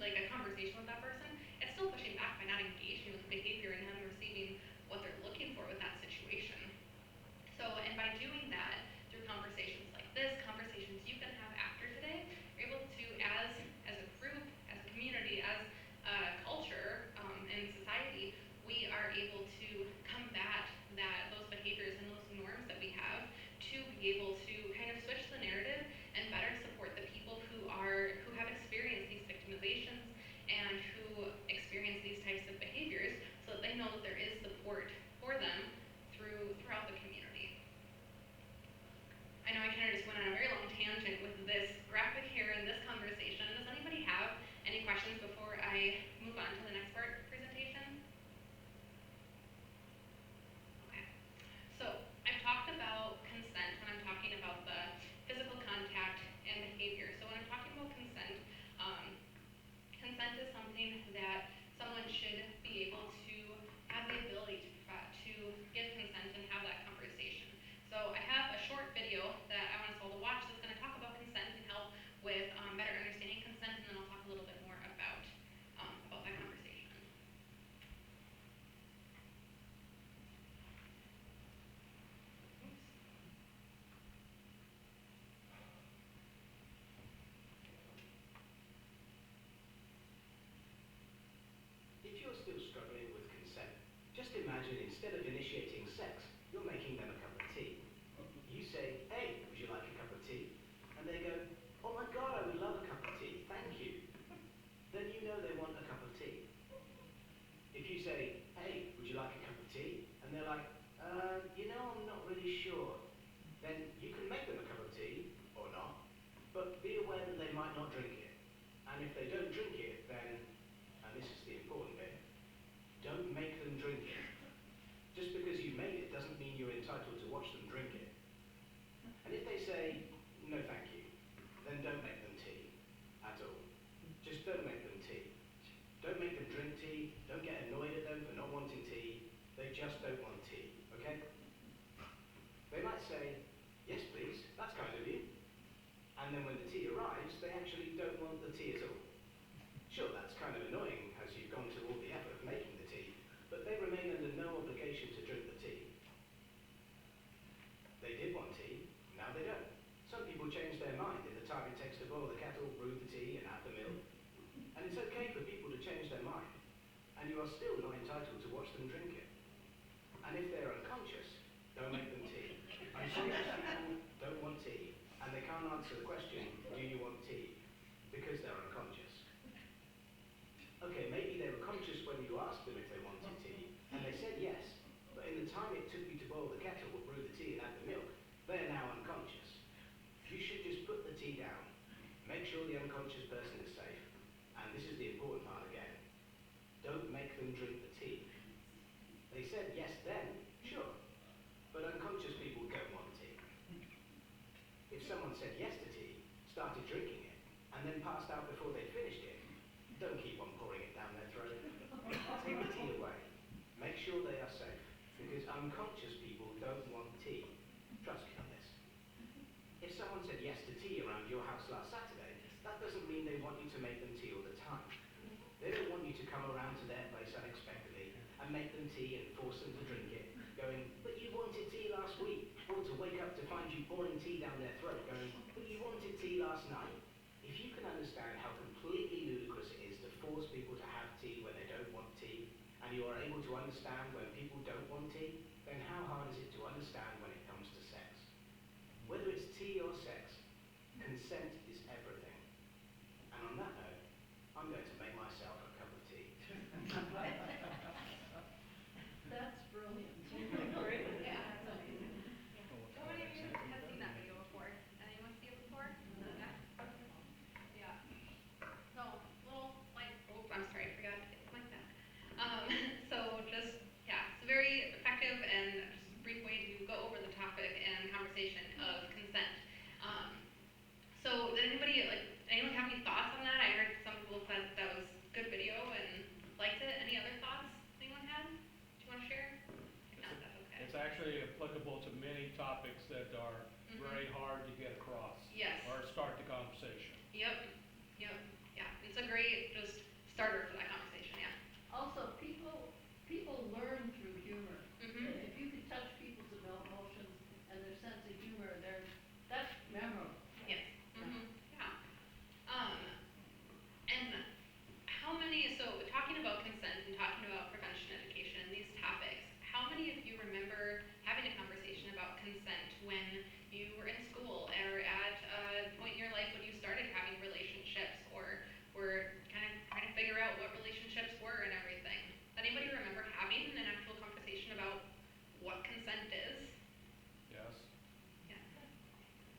like a conversation with that person, it's still pushing back by not engaging with the behavior and them receiving what they're looking for with that situation. So, and by doing that, through conversations like this, conversations you can have after today, you're able to, as a group, as a community, as a culture, and society, we are able to combat those behaviors and those norms that we have, to be able to kind of switch the narrative and better support the people who have experienced these victimizations and who experience these types of behaviors, so that they know that there is support for them throughout the community. I know I kind of just went on a very long tangent with this graphic here in this conversation. Does anybody have any questions before I move on to the next part presentation? Okay. So I've talked about consent when I'm talking about the physical contact and behavior. So when I'm talking about consent, consent is something that someone should be able to have the ability to give consent and have that conversation. So I have a short video that I want us all to watch that's going to talk about consent and help with better understanding consent, and then I'll talk a little bit more about that conversation. If you're still struggling with consent, just imagine instead of initiating sex, you're making them a cup of tea. You say, hey, would you like a cup of tea? And they go, oh my God, I would love a cup of tea, thank you. Then you know they want a cup of tea. If you say, hey, would you like a cup of tea? And they're like, I'm not really sure. Then you can make them a cup of tea, or not, but be aware that they might not drink it. And if they don't drink it, then, and this is the important bit, entitled to watch them drink it. And if they're unconscious, don't make them tea. Unconscious people don't want tea, and they can't answer the question, do you want tea? Because they're unconscious. Okay, maybe they were conscious when you asked them if they wanted tea, and they said yes, but in the time it took you to boil the kettle or brew the tea and add the milk, they are now unconscious. You should just put the tea down, make sure the unconscious person is safe, and this is the important part again, don't make them drink the tea. They said yes then, sure, but unconscious people don't want tea. If someone said yes to tea, started drinking it, and then passed out before they finished it, don't keep on pouring it down their throat. Take the tea away. Make sure they are safe, because unconscious people don't want tea. Trust me on this. If someone said yes to tea around your house last Saturday, that doesn't mean they want you to make them tea all the time. They don't want you to come around to their place unexpectedly and make them tea and force them to drink it, going, but you wanted tea last week, or to wake up to find you pouring tea down their throat, going, but you wanted tea last night. If you can understand how completely ludicrous it is to force people to have tea when they don't want tea, and you are able to understand when people don't want tea, then how hard is it to understand when it comes to sex? Whether it's tea or sex, consent is everything. And on that note, I'm going to make myself a cup of tea. That's brilliant. Great. Yeah, that's amazing. How many of you have seen that video before? Anyone see it before? Yeah. Yeah. So, little, like, oh, I'm sorry, I forgot to hit the mic back. So just, yeah, it's a very effective and just brief way to go over the topic and conversation of consent. So did anybody, like, anyone have any thoughts on that? I heard some people said that was a good video and liked it. Any other thoughts anyone had? Do you want to share? If not, that's okay. It's actually applicable to many topics that are very hard to get across. Yes. Or start the conversation. Yep. Yeah. It's a great just starter for that conversation, yeah. Also, people learn through humor. Mhm. If you can touch people's emotions and their sense of humor, that's memorable. Yes. Yeah. And how many, so talking about consent and talking about prevention education and these topics, how many of you remember having a conversation about consent when you were in school or at a point in your life when you started having relationships or were kind of trying to figure out what relationships were and everything? Anybody remember having an actual conversation about what consent is? Yes. Yeah.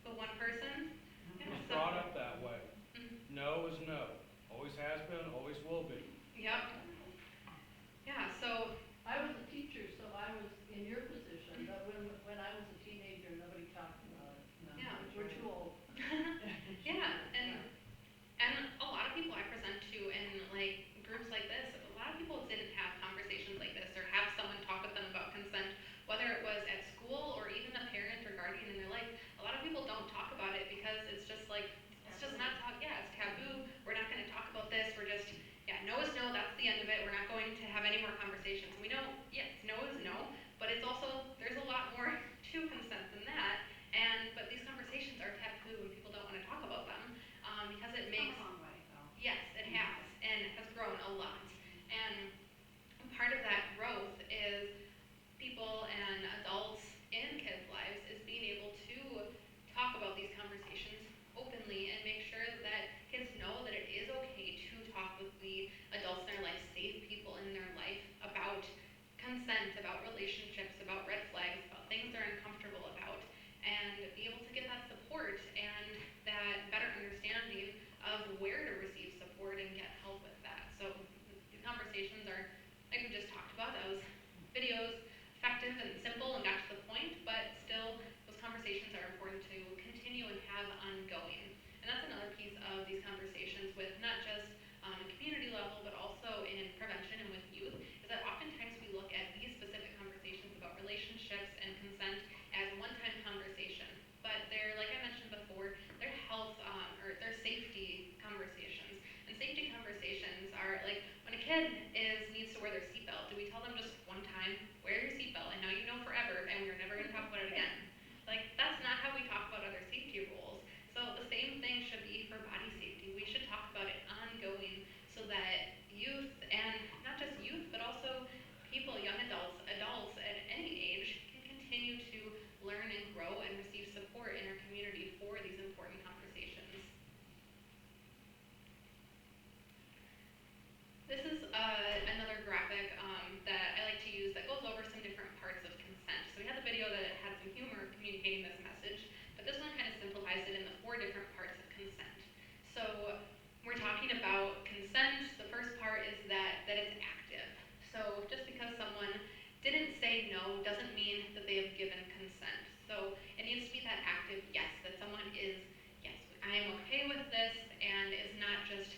The one person? Yeah, It's so- brought up that way. Mhm. No is no. Always has been, always will be. Yep. Yeah, so, I was a teacher, so I was in your position, but when I was a teenager, nobody talked about it. No, Yeah. we're too old. yeah, and a lot of people I present to in like groups like this, a lot of people didn't have conversations like this or have someone talk with them about consent, whether it was at school or even a parent or guardian in their life. A lot of people don't talk about it because it's just like, it's just not talk, yeah, it's taboo, we're not gonna talk about this, we're just, yeah, no is no, that's the end of it, we're not going to have any more conversations. We know, yes, no is no, but it's also, there's a lot more to consent than that, but these conversations are taboo and people don't wanna talk about them, because it makes, Come a long way, though. yes, it has, and it has grown a lot. And part of that growth is people and adults in kids' lives is being able to talk about these conversations openly and make sure that kids know that it is okay to talk with the adults in their life, safe people in their life about consent, about relationships, about red flags, about things they're uncomfortable about, and be able to get that support and that better understanding of where to receive support and get help with that. So these conversations are, like we just talked about, those videos, effective and simple and got to the point, but still those conversations are important to continue and have ongoing. And that's another piece of these conversations with not just community level, but also in prevention and with youth, is that oftentimes we look at these specific conversations about relationships and consent as one-time conversation. But they're, like I mentioned before, they're health or they're safety conversations. And safety conversations are like when a kid needs to wear their seatbelt, do we tell them just one time, wear your seatbelt, and now you know forever, and we're never going to talk about it again? Like, that's not how we talk about other safety rules. So the same thing should be for body safety. We should talk about it ongoing so that youth, and not just youth, but also no doesn't mean that they have given consent. So it needs to be that active yes, that someone is, yes, I am okay with this, and is not just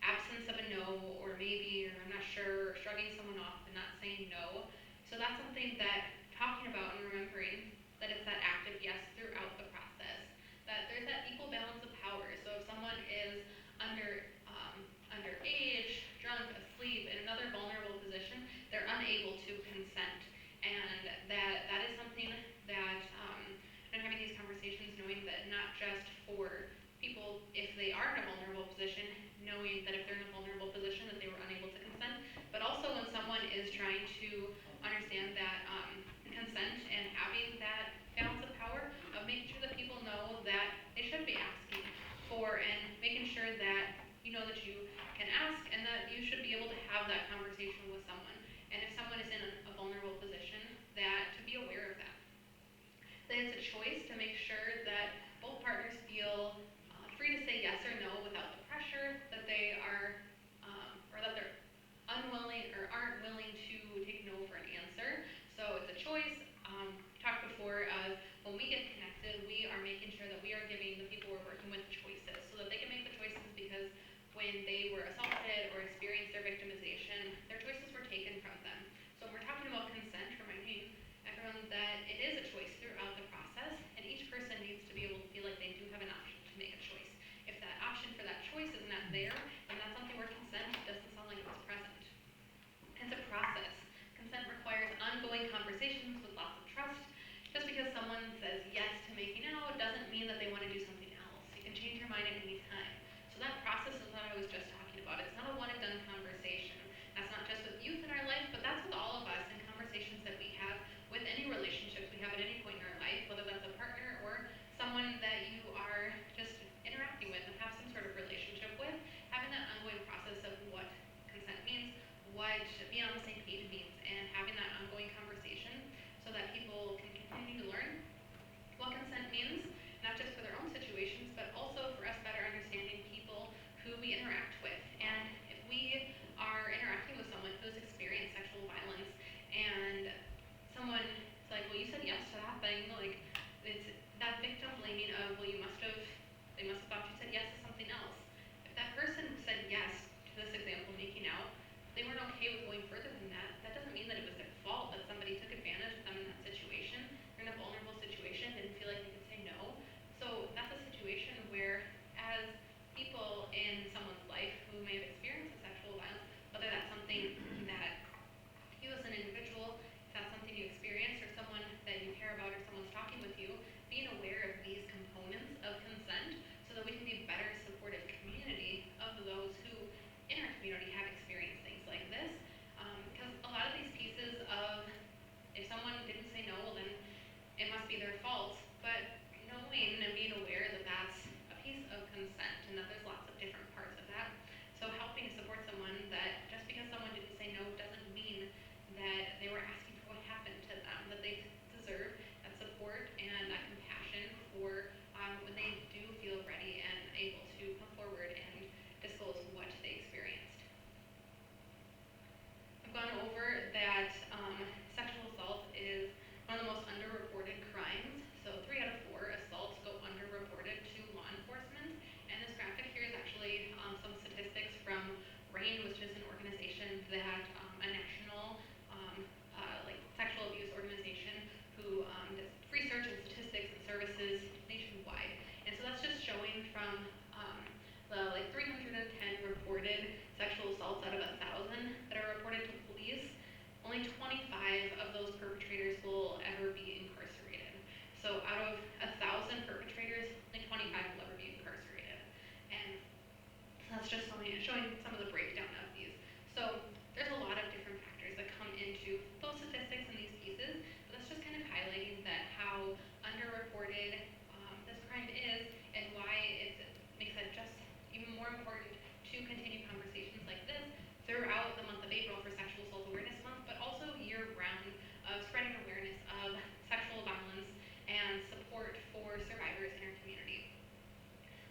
absence of a no, or maybe, or I'm not sure, or shrugging someone off and not saying no. So that's something that talking about and remembering that it's that active yes throughout the process. That there's that equal balance of power. So if someone is underage, drunk, asleep, in another vulnerable position, they're unable to consent. And that is something that I'm having these conversations knowing that not just for people if they are in a vulnerable position, knowing that if they're in a vulnerable position that they were unable to consent, but also when someone is trying to understand that consent and having that balance of power of making sure that people know that they should be asking for, and making sure that you know that you can ask and that you should be able to have that conversation with someone. And if someone is in a vulnerable position, that to be aware of that. That it's a choice to make sure that both partners feel free to say yes or no without the pressure that they are, or that they're unwilling or aren't willing to take no for an answer. So it's a choice. We talked before of when we get connected, we are making sure that we are giving the people we're working with choices so that they can make the choices, because when they were assaulted or experienced their victimization, their choices were taken from them. So when we're talking about consent, reminding everyone that it is a choice throughout the process, and each person needs to be able to feel like they do have an option to make a choice. If that option for that choice is not there, then that's something where consent doesn't sound like it's present. It's a process. Consent requires ongoing conversations with lots of trust. Just because someone says yes to making out doesn't mean that they want to do something else. You can change your mind at any time. So that process is what I was just talking about. It's not a one and done conversation. That's not just with youth in our life, but that's with all of us in conversations that we have with any relationships we have at any point in our life, whether that's a partner or someone that you are just interacting with and have some sort of relationship with. Having that ongoing process of what consent means, what being on the same page means, and having that ongoing conversation so that people can continue to learn what consent means, not just for their own situations, but also for us better understanding people who we interact with. And if we are interacting with someone who's experienced sexual violence, and someone is like, well, you said yes to that thing, like, it's that victim blaming of, well, they must have thought you said yes to something else. If that person said yes to this example, making out, they weren't okay with going further than that, that doesn't mean that it was their fault that somebody took advantage of them in that situation. They're in a vulnerable situation, didn't feel like they could say no. So that's a situation where, as people in someone's life who may have experienced sexual violence, whether that's something that you as an individual, if that's something you experience, or someone that you care about, or someone's talking with you, being aware of these components of consent so that we can be better supportive community of those who in our community have experienced things like this. Because a lot of these pieces of, if someone didn't say no, well then it must be their fault. But knowing and being aware that that's a piece of consent and that there's lots of different parts of that. So helping to support someone that just because someone didn't say no doesn't mean that they were asking for what happened to them, that they deserve that support and that compassion for when they do feel ready and able to come forward and disclose what they experienced. I've gone over that sexual assault is one of the most underreported crimes. So 3 out of 4 assaults go underreported to law enforcement. And this graphic here is actually some statistics from RAIN, which is an organization that a national like sexual abuse organization who does research and statistics and services nationwide. And so that's just showing from the like 310 reported sexual assaults out of 1,000 that are reported to police. Only 25 of those perpetrators will ever be incarcerated. So out of 1,000 perpetrators, only 25 will ever be incarcerated. And that's just showing some of the breakdown of these. So there's a lot of different factors that come into those statistics and these pieces, but that's just kind of highlighting that how underreported this crime is, and why it makes it just even more important to continue conversations like this throughout the month of April for Sexual Assault Awareness Month, but also year-round of spreading awareness of sexual violence and support for survivors in our community.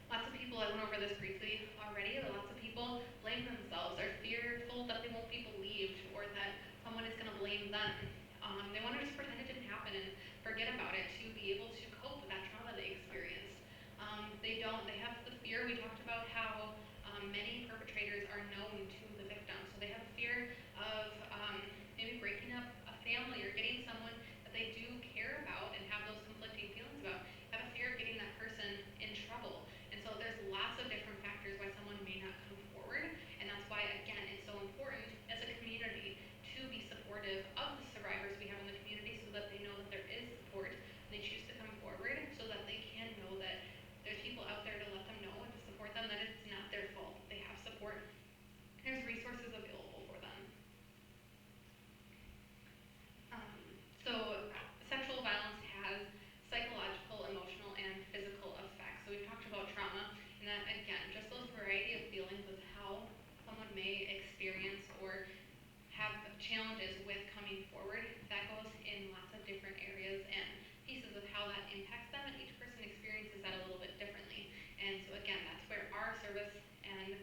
Lots of people, I went over this briefly already, but lots of people blame themselves, are fearful that they won't be believed or that someone is going to blame them. They want to just pretend it didn't happen and forget about it to be able to cope with that trauma they experienced. They have the fear. We talked about how many perpetrators are known to the victim. So they have a fear of maybe breaking up a family or getting someone that they do care about and have those conflicting feelings about. Have a fear of getting that person in trouble. And so there's lots of different factors why someone may not come forward. And that's why, again, it's so important as a community to be supportive of the survivors we have in the community so that they know that there is support and they choose to come forward so that they can know that there's people out there to let them know and to support them that it's not their fault. They have support. There's resources available for them. So sexual violence has psychological, emotional, and physical effects. So we've talked about trauma, and that, again, just those variety of feelings of how someone may experience or have challenges with coming forward, that goes in lots of different areas and pieces of how that impacts them, and each person experiences that a little bit differently. And so again, that's where our service and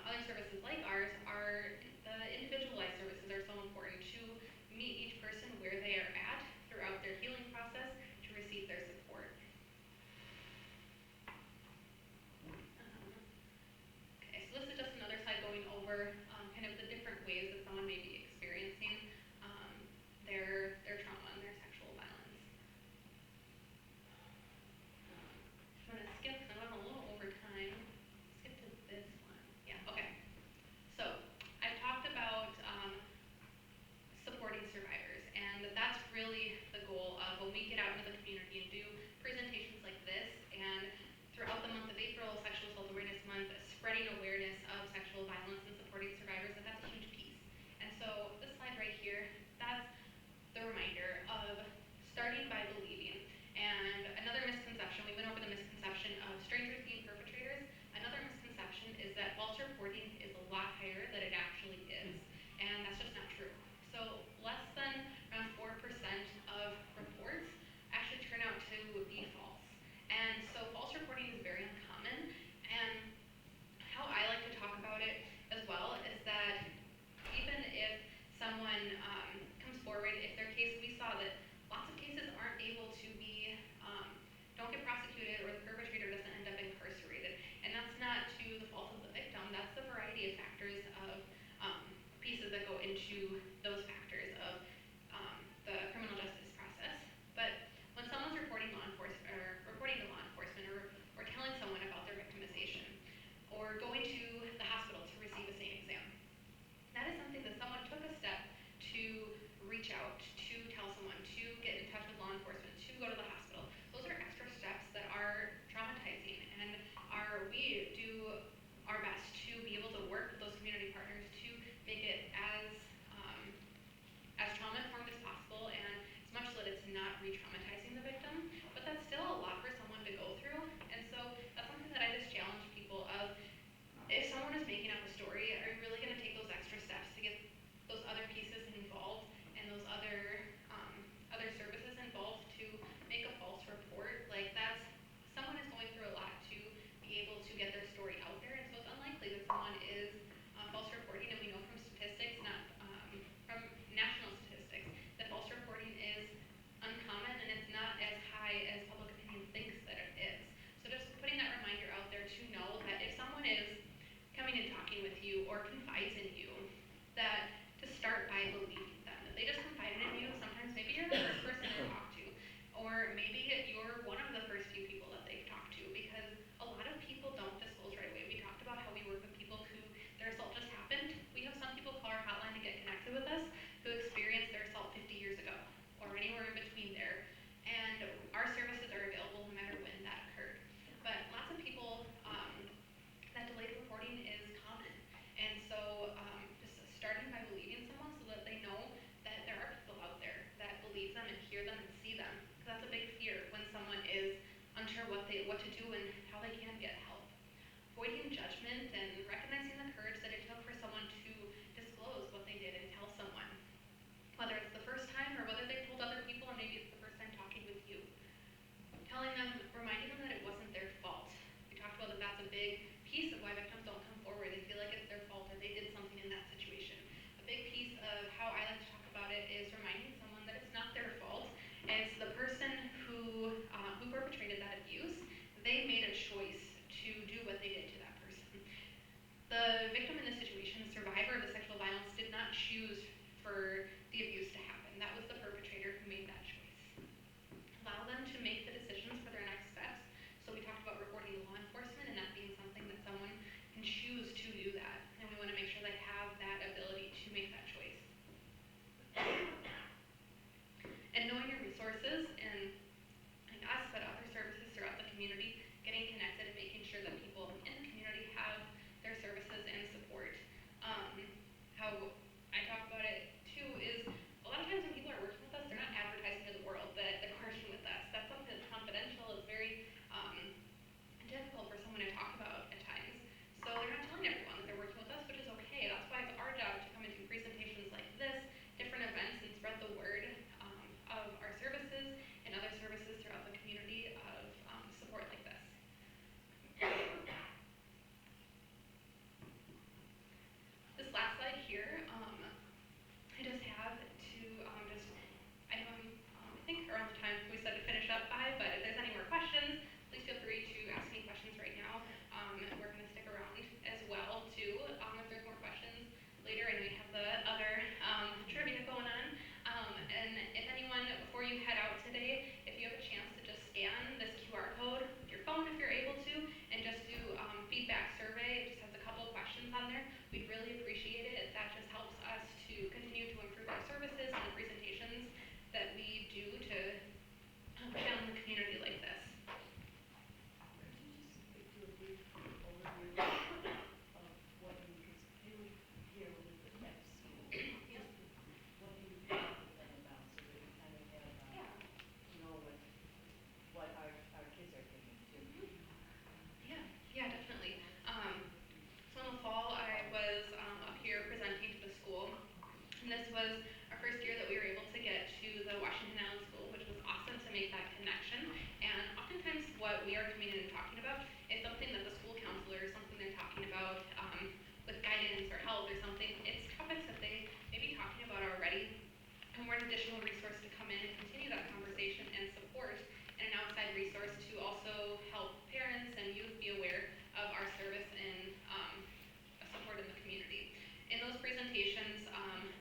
other services like ours are, the individualized services are so important to meet each person where they are at throughout their healing process to receive their support. Okay, so this is just another slide going over kind of the different ways that someone may be experiencing their trauma and their sexual violence. I'm going to skip because I'm a little over time. Skip to this one. Yeah, okay. So I've talked about supporting survivors, and that's really the goal of when we get out into the community and do presentations like this, and throughout the month of April, Sexual Assault Awareness Month, spreading awareness of sexual violence and supporting survivors, that's a huge piece. And so this slide right here, that's the reminder of starting by believing. And another misconception, we went over the misconception of strangers being perpetrators. Another misconception is that false reporting is a lot higher than it actually is. And that's just not true. So less than around 4% of reports actually turn out to be false. And so false reporting is very uncommon. And how I like to talk about it as well is that even if someone comes forward, if their case, we saw that lots of cases aren't able to be, don't get prosecuted, or the perpetrator doesn't end up incarcerated. And that's not to the fault of the victim, that's the variety of factors of pieces that go into those factors of the criminal justice process. But when someone's reporting to law enforcement, or telling someone about their victimization, or going to the hospital to receive a SANE exam, that is something that someone took a step to reach out, to tell someone, to get in touch with law enforcement, to go to the hospital. Those are extra steps that are traumatizing, and we do our best to be able to work with those community partners to make it as trauma-informed as possible, and as much so that it's not re-traumatizing the victim. But that's still a lot for someone to go through, and so that's something that I just challenge people of. If someone is making up a story, are you really going to take those extra steps to get those other pieces involved and those other services involved to make a false report? Like, that's, someone is going through a lot to be able to get their story out there, and so it's unlikely that someone is false reporting. And we know from statistics, from national statistics, that false reporting is uncommon and it's not as high as public opinion thinks that it is. So just putting that reminder out there to know that if someone is coming and talking with you or confides in you, that to start by believing them. If they just confided in you, sometimes maybe you're the first person they talk to, or maybe you're one of the first few people that they've talked to, because a lot of people don't disclose right away. We talked about how we work with people who their assault just happened. We have some people call our hotline to get connected with us who experienced their assault 50 years ago, or anywhere in between there. And our services are available no matter when that occurred. But lots of people, that delayed reporting is common. And so just starting by believing someone so that they know that there are people out there that believe them and hear them and see them. Because that's a big fear when someone is unsure what to do and how they can get help. Avoiding judgment and recognizing the courage that it took for someone to disclose what they did and tell someone. Whether it's the first time or whether they've told other people, or maybe it's the first time talking with you. Telling them, reminding them that it wasn't their fault. We talked about that that's a big piece of why victims don't come forward. They feel like it's their fault or they did something in that situation. A big piece of how I like to talk about it is reminding someone that it's not choice to do what they did to that person. The victim in this situation, the survivor of the sexual violence, did not choose for the abuse to happen. That was the perpetrator who made that choice. Allow them to make the decisions for their next steps. So we talked about reporting to law enforcement and that being something that someone can choose to do that. And we want to make sure they have that ability to make that choice. And knowing your resources and us, but other services throughout the community, getting connected and making sure that people in the community have their services and support. How I talk about it too is a lot of times when people are working with us, they're not advertising to the world that they're working with us. That's something that's confidential. It's very difficult for someone to talk about at times. So they're not telling everyone that they're working with us, which is okay. That's why it's our job to come and do presentations like this, different events, and spread the word of our services and other services throughout the community of support like this. This last slide here, I just have to I know I think around the time we said to finish up by, but if there's any more questions, please feel free to ask me questions right now. We're going to stick around as well too. If there's more questions later, I know you have the other trivia going on. And if anyone, before you head out today, if you have a chance to just scan this QR code with your phone if you're able to, and just do feedback survey, it just has a couple of questions on there. We'd really appreciate it. That just helps us to continue to improve our services and the presentations that we do to challenge the community like this. Could you just do a brief overview of what you, because they were here when we put back to school. Just what you talked with them about so that we kind of have, know what our kids are thinking too. Yeah, definitely. So in the fall, I was up here presenting to the school, and this was our first year that we were able to get to the Washington Island School, which was awesome to make that connection. And oftentimes what we are coming in and talking about is something that the school counselor, something they're talking about with guidance or health or something. It's topics that they may be talking about already, and we're an additional resource to come in and continue that conversation and support, and an outside resource to also help parents and youth be aware of our service and support in the community. In those presentations,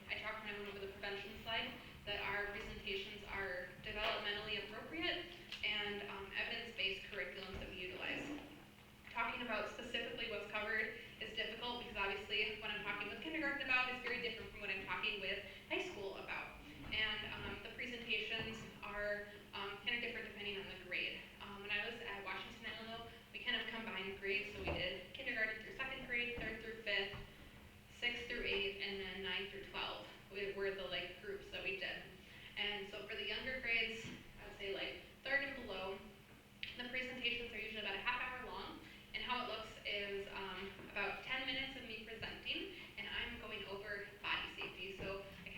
I talked when I went over the prevention slide that our presentations are developmentally appropriate and evidence-based curriculums that we utilize. Talking about specifically what's covered is difficult because obviously what I'm talking with kindergarten about is very different from what I'm talking with high school about. And the presentations are kind of different depending on the grade. When I was at Washington Island, though, we kind of combined grades, so we did kindergarten through second grade, third through fifth, 6th through 8th, and then 9th through 12 were the groups that we did. And so for the younger grades, I would say third and below, the presentations are usually about a half hour long, and how it looks is about 10 minutes of me presenting, and I'm going over body safety. So I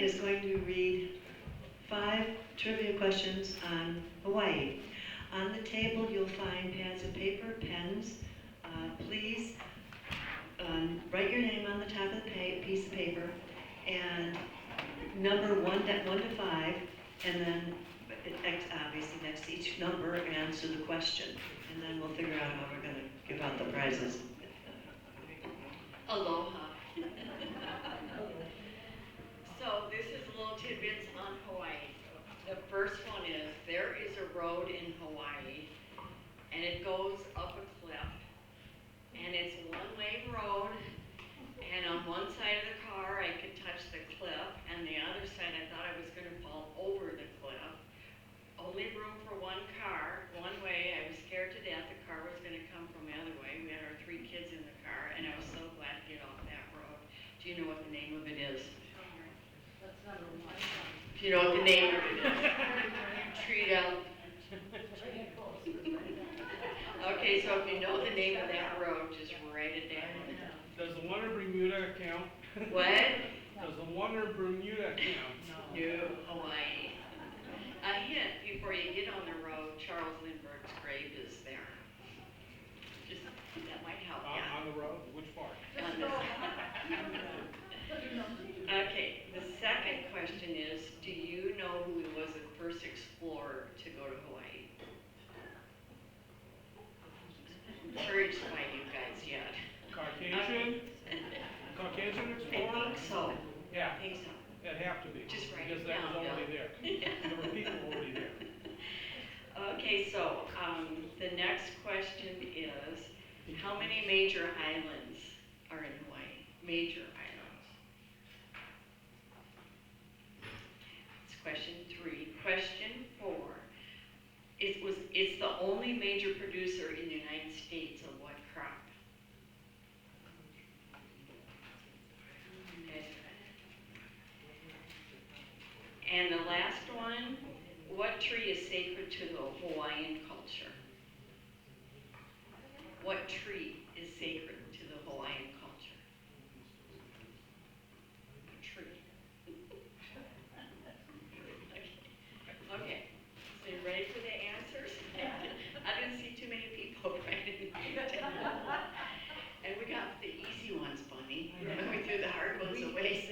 is going to read 5 trivia questions on Hawaii. On the table, you'll find pads of paper, pens. Please write your name on the top of the piece of paper and number 1 to 5, and then obviously next to each number answer the question, and then we'll figure out how we're going to give out the prizes. Aloha. So this is little tidbits on Hawaii. The first one is, there is a road in Hawaii, and it goes up a cliff, and it's a one-way road, and on one side of the car I could touch the cliff, and the other side I thought I was going to fall over the cliff. Only room for one car, one way. I was scared to death the car was going to come from the other way. We had our 3 kids in the car, and I was so glad to get off that road. Do you know what the name of it is? That's number 1. Do you know what the name of it is? Treat out. Okay, so if you know the name of that road, just write it down. Does the one in Bermuda count? What? Does the one in Bermuda count? No, Hawaii. A hint, before you get on the road, Charles Lindbergh's grave is there. Just, that might help you. On the road? Which part? On this. Okay, the second question is, do you know who was the first explorer to go to Hawaii? Encouraged by you guys yet. Caucasian? Caucasian I explorer? think so. Yeah, I think so. it'd have to be. Just write because it that down, was already Bill. there. There were people already there. Okay, so the next question is, how many major islands are in Hawaii? Major islands. That's question 3. Question 4. It's the only major producer in the United States of what crop? Okay. And the last one, what tree is sacred to the Hawaiian culture? What tree is sacred to the Hawaiian culture? A tree. Okay, so you ready for the answers? I didn't see too many people writing. And we got the easy ones, Bunny. And we threw the hard ones away.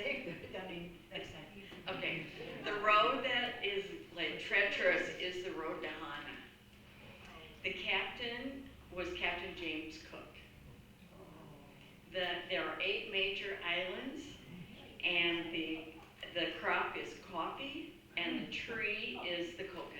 Okay, the road that is like treacherous is the road to Hana. The captain was Captain James Cook. There are 8 major islands, and the crop is coffee, and the tree is the coconut.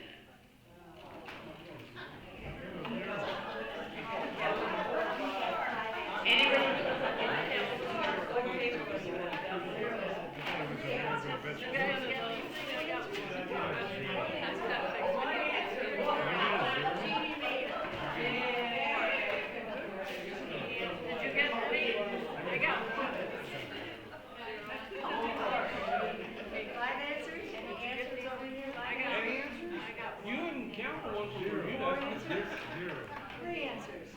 You didn't count the ones from Bermuda. 3 answers.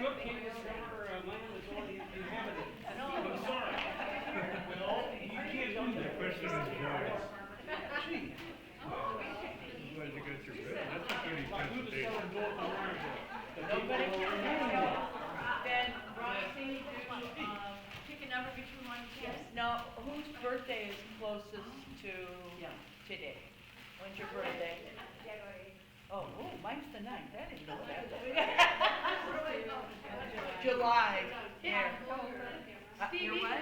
Cook came discover a land that's already inhabited. I'm sorry. Well, you can't do that. Question is yours. Gee. I'm glad you got your bid. That's a pretty Like we good discovered date. North America. Nobody Then, Roxy, pick a number between 1 and 10. Now, whose birthday is closest to today? When's your birthday? Oh, mine's the 9th. I didn't know that. July. Here. Your what?